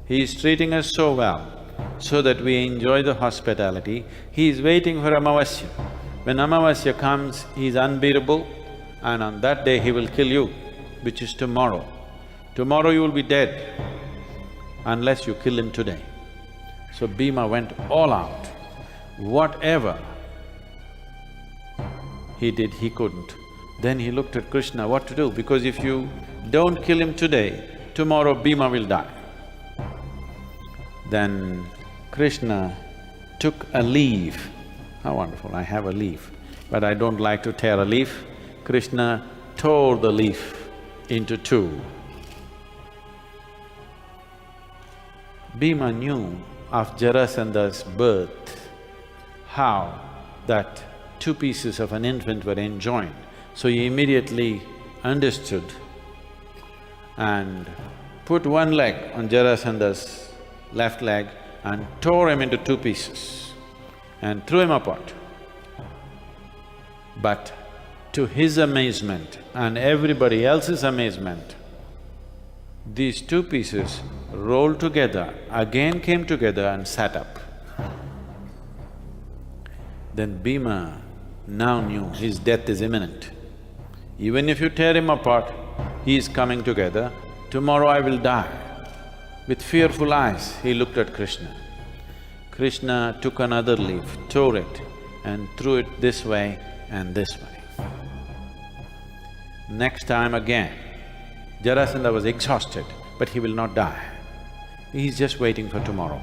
He is treating us so well so that we enjoy the hospitality. He is waiting for Amavasya. When Amavasya comes, he is unbearable and on that day he will kill you, which is tomorrow. Tomorrow you will be dead unless you kill him today. So Bhima went all out. Whatever he did, he couldn't. Then he looked at Krishna, what to do? Because if you don't kill him today, tomorrow Bhima will die. Then Krishna took a leaf. How wonderful, I have a leaf, but I don't like to tear a leaf. Krishna tore the leaf into two. Bhima knew of Jarasandha's birth, how that two pieces of an infant were enjoined. So he immediately understood and put one leg on Jarasandha's left leg and tore him into two pieces and threw him apart. But to his amazement and everybody else's amazement, these two pieces rolled together, again came together and sat up. Then Bhima now knew his death is imminent. Even if you tear him apart, he is coming together, tomorrow I will die. With fearful eyes, he looked at Krishna. Krishna took another leaf, tore it and threw it this way and this way. Next time again, Jarasandha was exhausted, but he will not die. He is just waiting for tomorrow.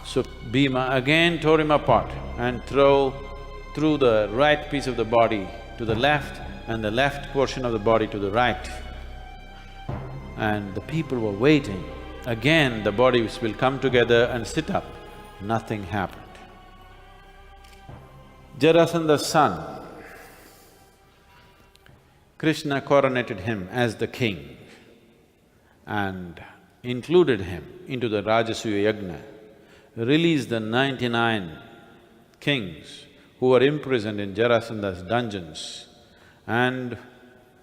So Bhima again tore him apart and threw the right piece of the body to the left and the left portion of the body to the right. And the people were waiting again the bodies will come together and sit up. Nothing happened. Jarasanda's son, Krishna coronated him as the king and included him into the Rajasuya Yajna, released the 99 kings who were imprisoned in Jarasanda's dungeons, and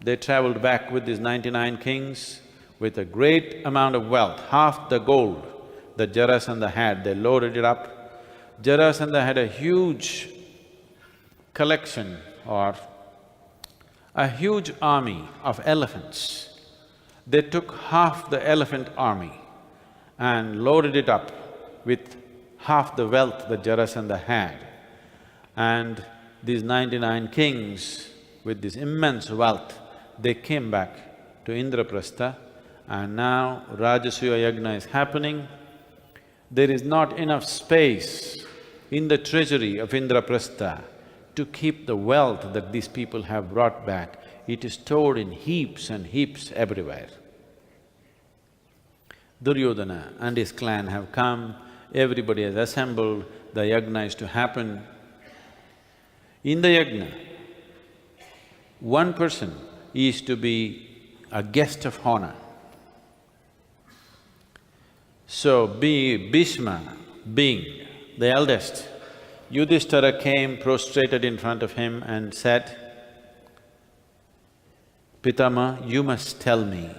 they travelled back with these 99 kings with a great amount of wealth, half the gold that Jarasandha had, they loaded it up. Jarasandha had a huge collection or a huge army of elephants. They took half the elephant army and loaded it up with half the wealth that Jarasandha had. And these 99 kings with this immense wealth, they came back to Indraprastha, and now Rajasuya Yajna is happening. There is not enough space in the treasury of Indraprastha to keep the wealth that these people have brought back. It is stored in heaps and heaps everywhere. Duryodhana and his clan have come, everybody has assembled, the yajna is to happen. In the yajna, one person is to be a guest of honor. So, Bhishma being the eldest, Yudhishthira came prostrated in front of him and said, "Pitama, you must tell me,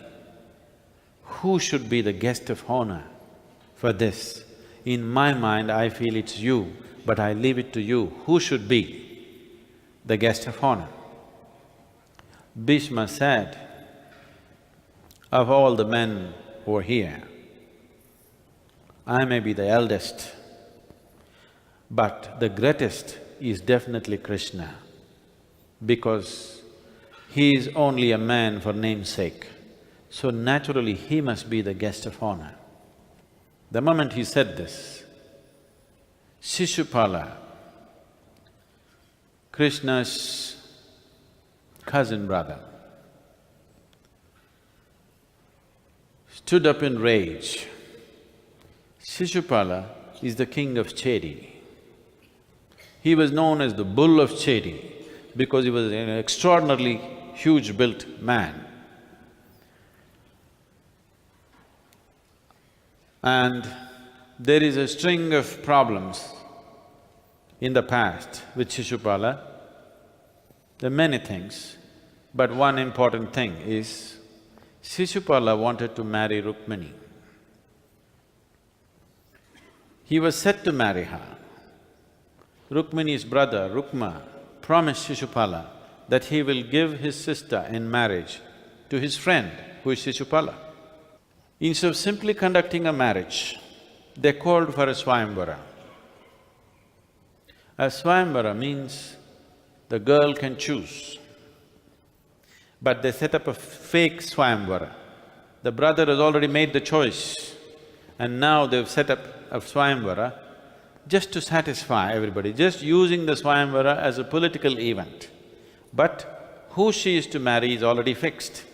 who should be the guest of honor for this? In my mind, I feel it's you, but I leave it to you. Who should be the guest of honor?" Bhishma said, "Of all the men who are here, I may be the eldest, but the greatest is definitely Krishna, because he is only a man for namesake, so naturally he must be the guest of honor." The moment he said this, Shishupala, Krishna's cousin brother, stood up in rage. Shishupala is the king of Chedi. He was known as the bull of Chedi because he was an extraordinarily huge-built man. And there is a string of problems in the past with Shishupala. There are many things, but one important thing is Shishupala wanted to marry Rukmini. He was set to marry her. Rukmini's brother, Rukma, promised Shishupala that he will give his sister in marriage to his friend, who is Shishupala. Instead of simply conducting a marriage, they called for a Swayamvara. A Swayamvara means the girl can choose, but they set up a fake Swayamvara. The brother has already made the choice, and now they've set up a Swayamvara just to satisfy everybody, just using the Swayamvara as a political event. But who she is to marry is already fixed.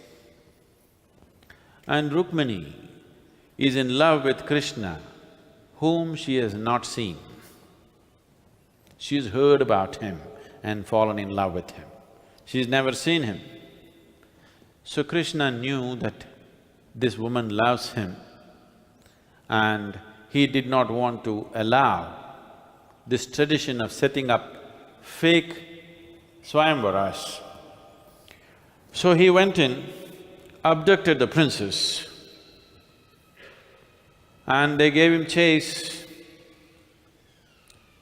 And Rukmini is in love with Krishna, whom she has not seen. She's heard about him and fallen in love with him. She's never seen him. So Krishna knew that this woman loves him, and he did not want to allow this tradition of setting up fake Swayamvaras. So he went in, abducted the princess, and they gave him chase.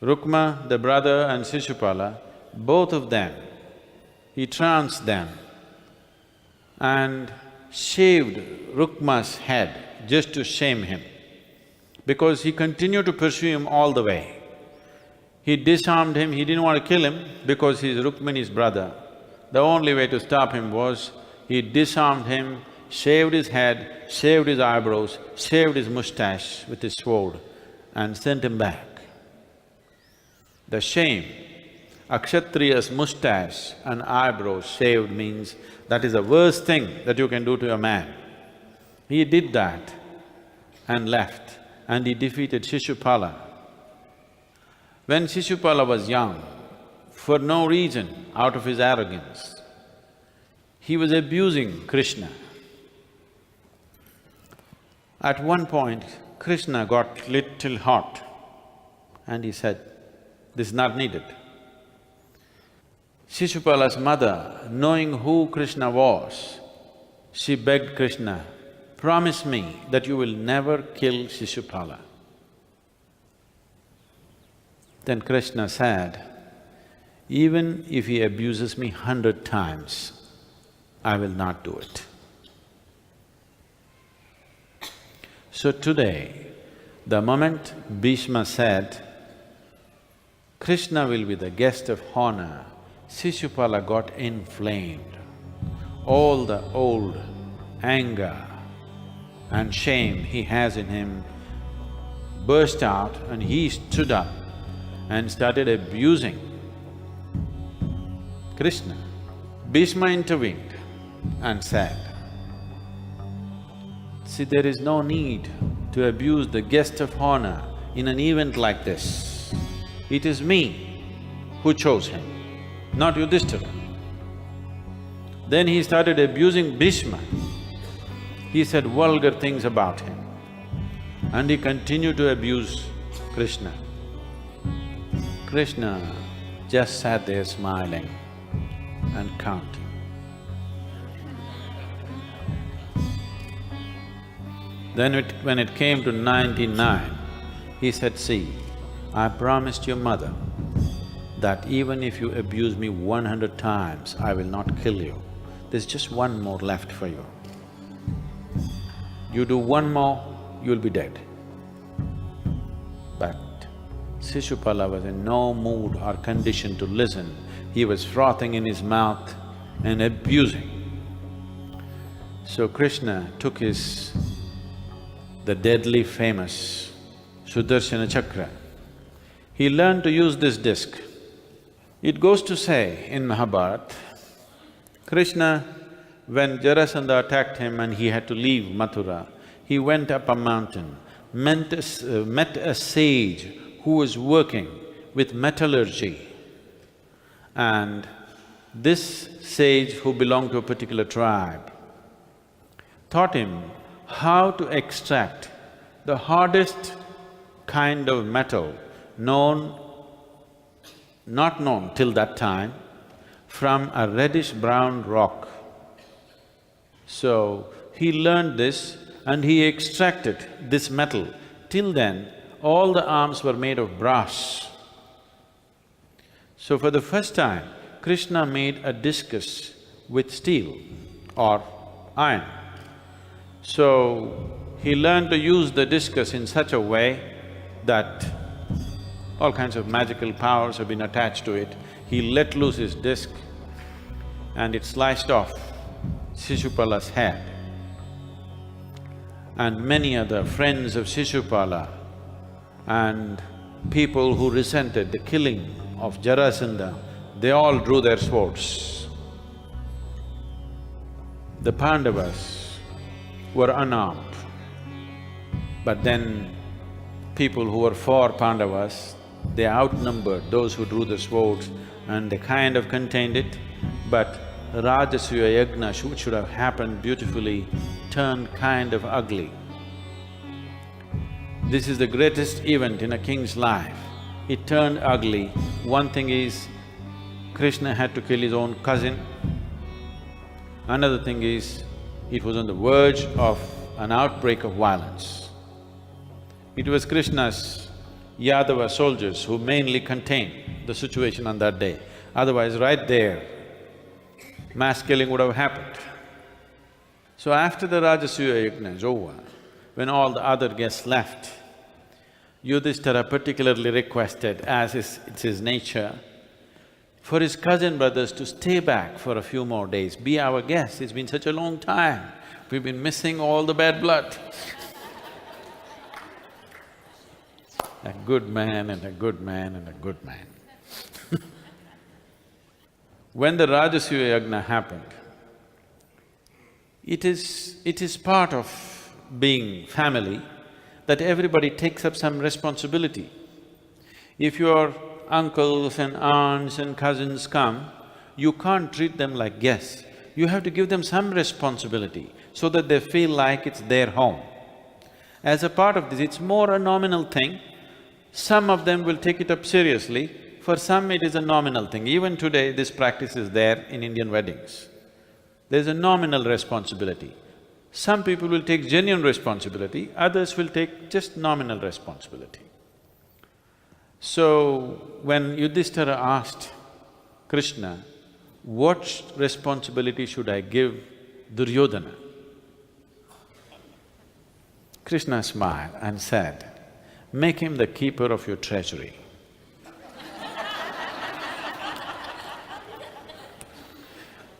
Rukma, the brother, and Shishupala, both of them, he tranced them and shaved Rukma's head just to shame him, because he continued to pursue him all the way. He disarmed him, he didn't want to kill him because he's Rukmini's brother. The only way to stop him was he disarmed him, shaved his head, shaved his eyebrows, shaved his moustache with his sword and sent him back. The shame, a Kshatriya's moustache and eyebrows shaved means that is the worst thing that you can do to a man. He did that, and left, and he defeated Shishupala. When Shishupala was young, for no reason, out of his arrogance, he was abusing Krishna. At one point, Krishna got little hot and he said, "This is not needed." Shishupala's mother, knowing who Krishna was, she begged Krishna, "Promise me that you will never kill Shishupala." Then Krishna said, "Even if he abuses me 100 times, I will not do it." So today, the moment Bhishma said, "Krishna will be the guest of honor," Shishupala got inflamed. All the old anger and shame he has in him burst out and he stood up and started abusing Krishna. Bhishma intervened and said, "See, there is no need to abuse the guest of honor in an event like this. It is me who chose him, not Yudhishthira." Then he started abusing Bhishma. He said vulgar things about him and he continued to abuse Krishna. Krishna just sat there smiling and counting. Then when it came to 99, he said, "See, I promised your mother that even if you abuse me 100 times, I will not kill you. There's just one more left for you. You do one more, you'll be dead." But Shishupala was in no mood or condition to listen. He was frothing in his mouth and abusing. So Krishna took the deadly famous Sudarshana Chakra. He learned to use this disc. It goes to say in Mahabharat, Krishna, when Jarasandha attacked him and he had to leave Mathura, he went up a mountain, met a sage who was working with metallurgy. And this sage, who belonged to a particular tribe, taught him how to extract the hardest kind of metal not known till that time, from a reddish-brown rock. So, he learned this and he extracted this metal. Till then, all the arms were made of brass. So for the first time, Krishna made a discus with steel or iron. So, he learned to use the discus in such a way that all kinds of magical powers have been attached to it. He let loose his disc and it sliced off Shishupala's head. And many other friends of Shishupala and people who resented the killing of Jarasandha, they all drew their swords. The Pandavas were unarmed, but then people who were for Pandavas, they outnumbered those who drew the swords and they kind of contained it, but Rajasuya Yajna, which should have happened beautifully, turned kind of ugly. This is the greatest event in a king's life. It turned ugly. One thing is, Krishna had to kill his own cousin. Another thing is, it was on the verge of an outbreak of violence. It was Krishna's Yadava soldiers who mainly contained the situation on that day. Otherwise, right there, mass killing would have happened. So after the Rajasuya Yajna is over, when all the other guests left, Yudhishthira particularly requested, as it's his nature, for his cousin brothers to stay back for a few more days, be our guests. It's been such a long time, we've been missing all the bad blood. A good man and a good man and a good man. When the Rajasuya Yajna happened, it is part of being family that everybody takes up some responsibility. If your uncles and aunts and cousins come, you can't treat them like guests. You have to give them some responsibility so that they feel like it's their home. As a part of this, it's more a nominal thing. Some of them will take it up seriously, for some it is a nominal thing. Even today, this practice is there in Indian weddings. There's a nominal responsibility. Some people will take genuine responsibility, others will take just nominal responsibility. So, when Yudhishthira asked Krishna, what responsibility should I give Duryodhana? Krishna smiled and said, make him the keeper of your treasury.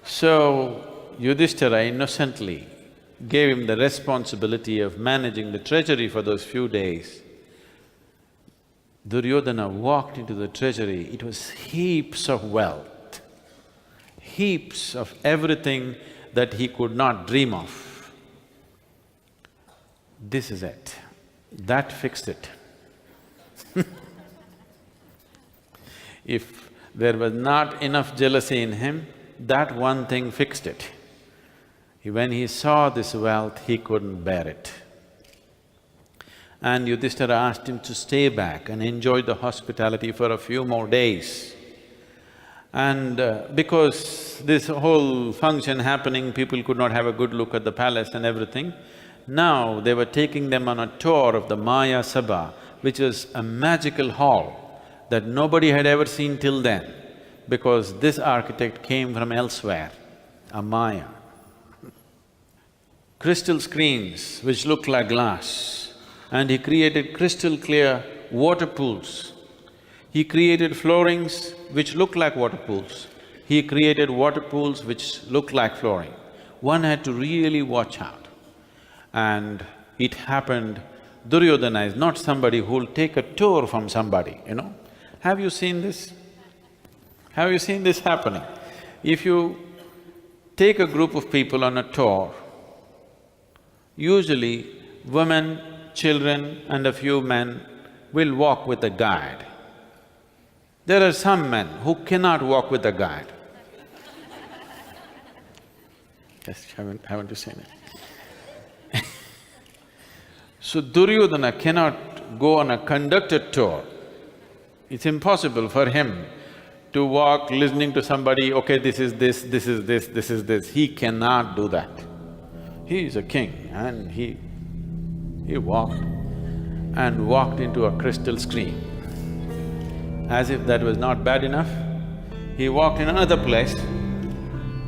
So, Yudhishthira innocently gave him the responsibility of managing the treasury for those few days. Duryodhana walked into the treasury, it was heaps of wealth, heaps of everything that he could not dream of. This is it. That fixed it. If there was not enough jealousy in him, that one thing fixed it. When he saw this wealth, he couldn't bear it. And Yudhishthira asked him to stay back and enjoy the hospitality for a few more days. And because this whole function happening, people could not have a good look at the palace and everything. Now they were taking them on a tour of the Maya Sabha, which is a magical hall that nobody had ever seen till then, because this architect came from elsewhere, a Maya. Crystal screens which look like glass, and he created crystal clear water pools. He created floorings which look like water pools. He created water pools which look like flooring. One had to really watch out. And it happened, Duryodhana is not somebody who'll take a tour from somebody, you know. Have you seen this? Have you seen this happening? If you take a group of people on a tour, usually women, children and a few men will walk with a guide. There are some men who cannot walk with a guide. Just haven't you seen it? So Duryodhana cannot go on a conducted tour. It's impossible for him to walk listening to somebody, okay, this is this, this is this, this is this. He cannot do that. He is a king and he walked and walked into a crystal screen. As if that was not bad enough, he walked in another place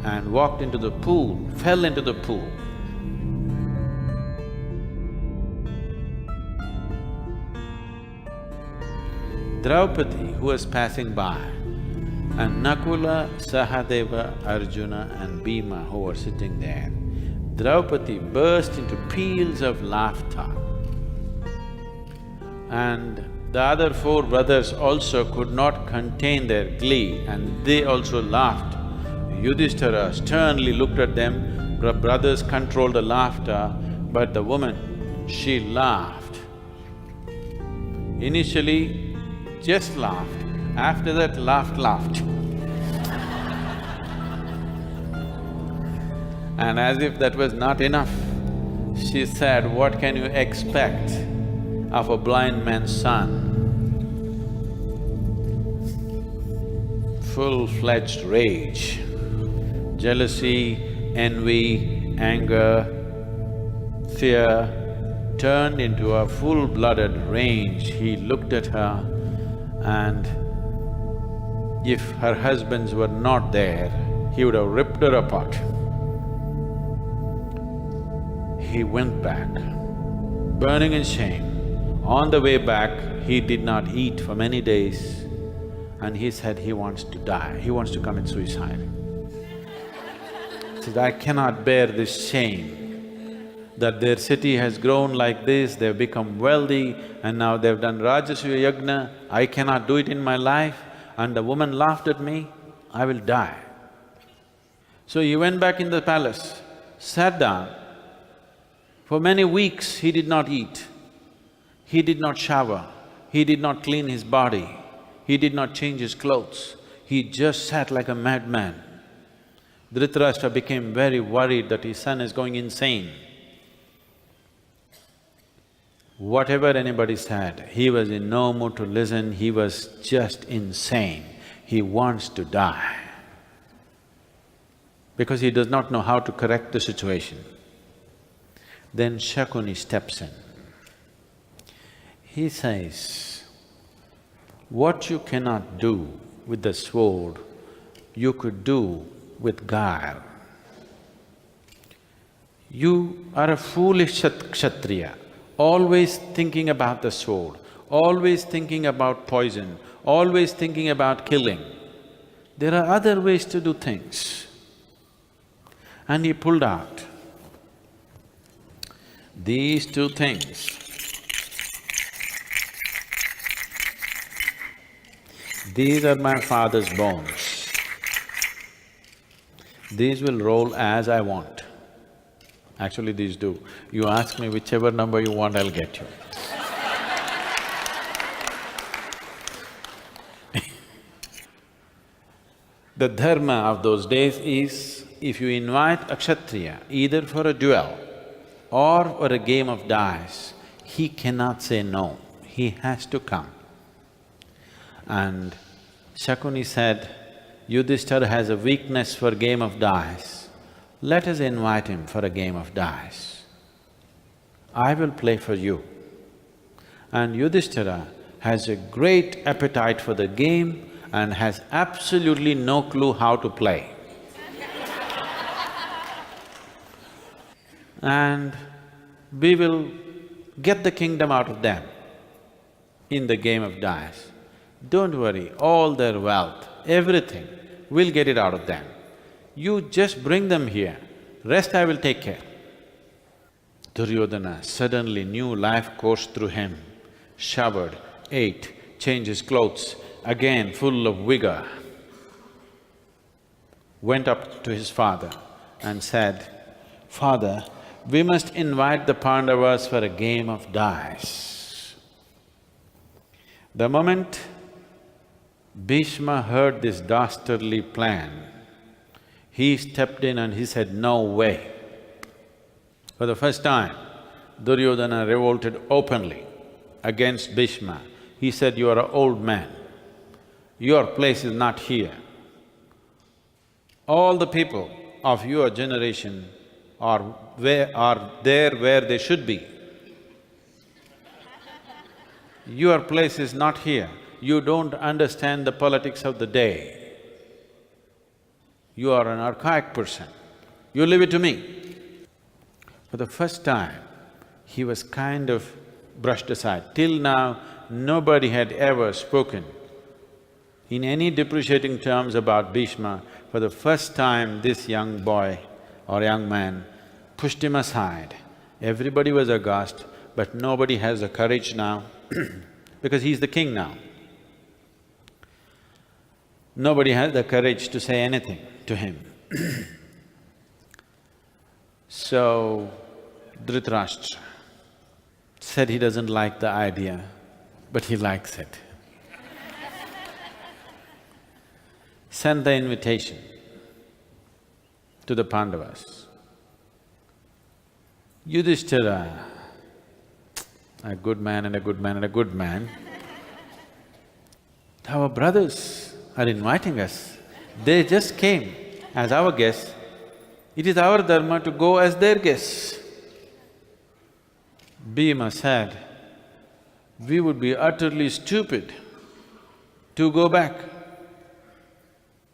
and walked into the pool, fell into the pool. Draupadi, who was passing by, and Nakula, Sahadeva, Arjuna and Bhima, who were sitting there, Draupadi burst into peals of laughter. And the other four brothers also could not contain their glee and they also laughed. Yudhishthira sternly looked at them, brothers controlled the laughter, but the woman, she laughed. Initially, just laughed, after that laughed. And as if that was not enough, she said, what can you expect of a blind man's son? Full-fledged rage, jealousy, envy, anger, fear turned into a full-blooded rage. He looked at her and if her husbands were not there, he would have ripped her apart. He went back, burning in shame. On the way back, he did not eat for many days and he said he wants to die, he wants to commit suicide. He said, I cannot bear this shame that their city has grown like this, they've become wealthy and now they've done Rajasuya Yajna, I cannot do it in my life and the woman laughed at me, I will die. So he went back in the palace, sat down. For many weeks he did not eat. He did not shower, he did not clean his body, he did not change his clothes, he just sat like a madman. Dhritarashtra became very worried that his son is going insane. Whatever anybody said, he was in no mood to listen, he was just insane. He wants to die because he does not know how to correct the situation. Then Shakuni steps in. He says, what you cannot do with the sword, you could do with guile. You are a foolish Kshatriya, always thinking about the sword, always thinking about poison, always thinking about killing. There are other ways to do things. And he pulled out these two things. These are my father's bones. These will roll as I want. Actually, these do. You ask me whichever number you want, I'll get you. The dharma of those days is, if you invite a Kshatriya either for a duel or for a game of dice, he cannot say no, he has to come. And Shakuni said, Yudhishthira has a weakness for game of dice, let us invite him for a game of dice. I will play for you. And Yudhishthira has a great appetite for the game and has absolutely no clue how to play. And we will get the kingdom out of them in the game of dice. Don't worry, all their wealth, everything, we'll get it out of them. You just bring them here, rest I will take care. Duryodhana suddenly new life coursed through him, showered, ate, changed his clothes, again full of vigor. Went up to his father and said, Father, we must invite the Pandavas for a game of dice. The moment Bhishma heard this dastardly plan, he stepped in and he said, no way. For the first time, Duryodhana revolted openly against Bhishma. He said, you are an old man, your place is not here. All the people of your generation are there where they should be. Your place is not here. You don't understand the politics of the day. You are an archaic person. You leave it to me. For the first time, he was kind of brushed aside. Till now, nobody had ever spoken in any depreciating terms about Bhishma. For the first time, this young boy or young man pushed him aside. Everybody was aghast, but nobody has the courage now because he's the king now. Nobody has the courage to say anything to him. So, Dhritarashtra said he doesn't like the idea, but he likes it. Sent the invitation to the Pandavas. Yudhishthira, a good man and a good man and a good man, our brothers are inviting us. They just came as our guests. It is our dharma to go as their guests. Bhima said, we would be utterly stupid to go back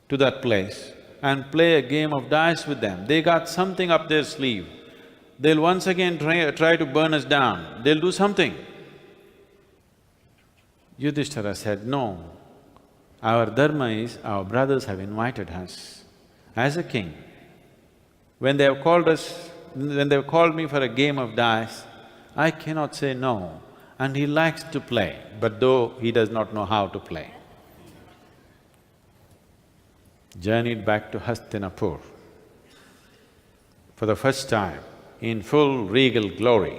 to that place and play a game of dice with them. They got something up their sleeve. They'll once again try to burn us down, they'll do something. Yudhishthira said, no, our dharma is, our brothers have invited us as a king. When they have called us, when they have called me for a game of dice, I cannot say no. And he likes to play, but though he does not know how to play. Journeyed back to Hastinapur. For the first time, in full regal glory,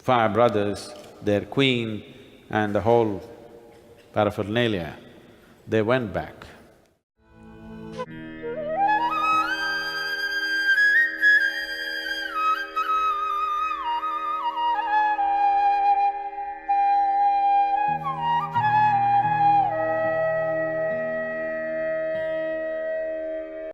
Five brothers, their queen and the whole paraphernalia, they went back.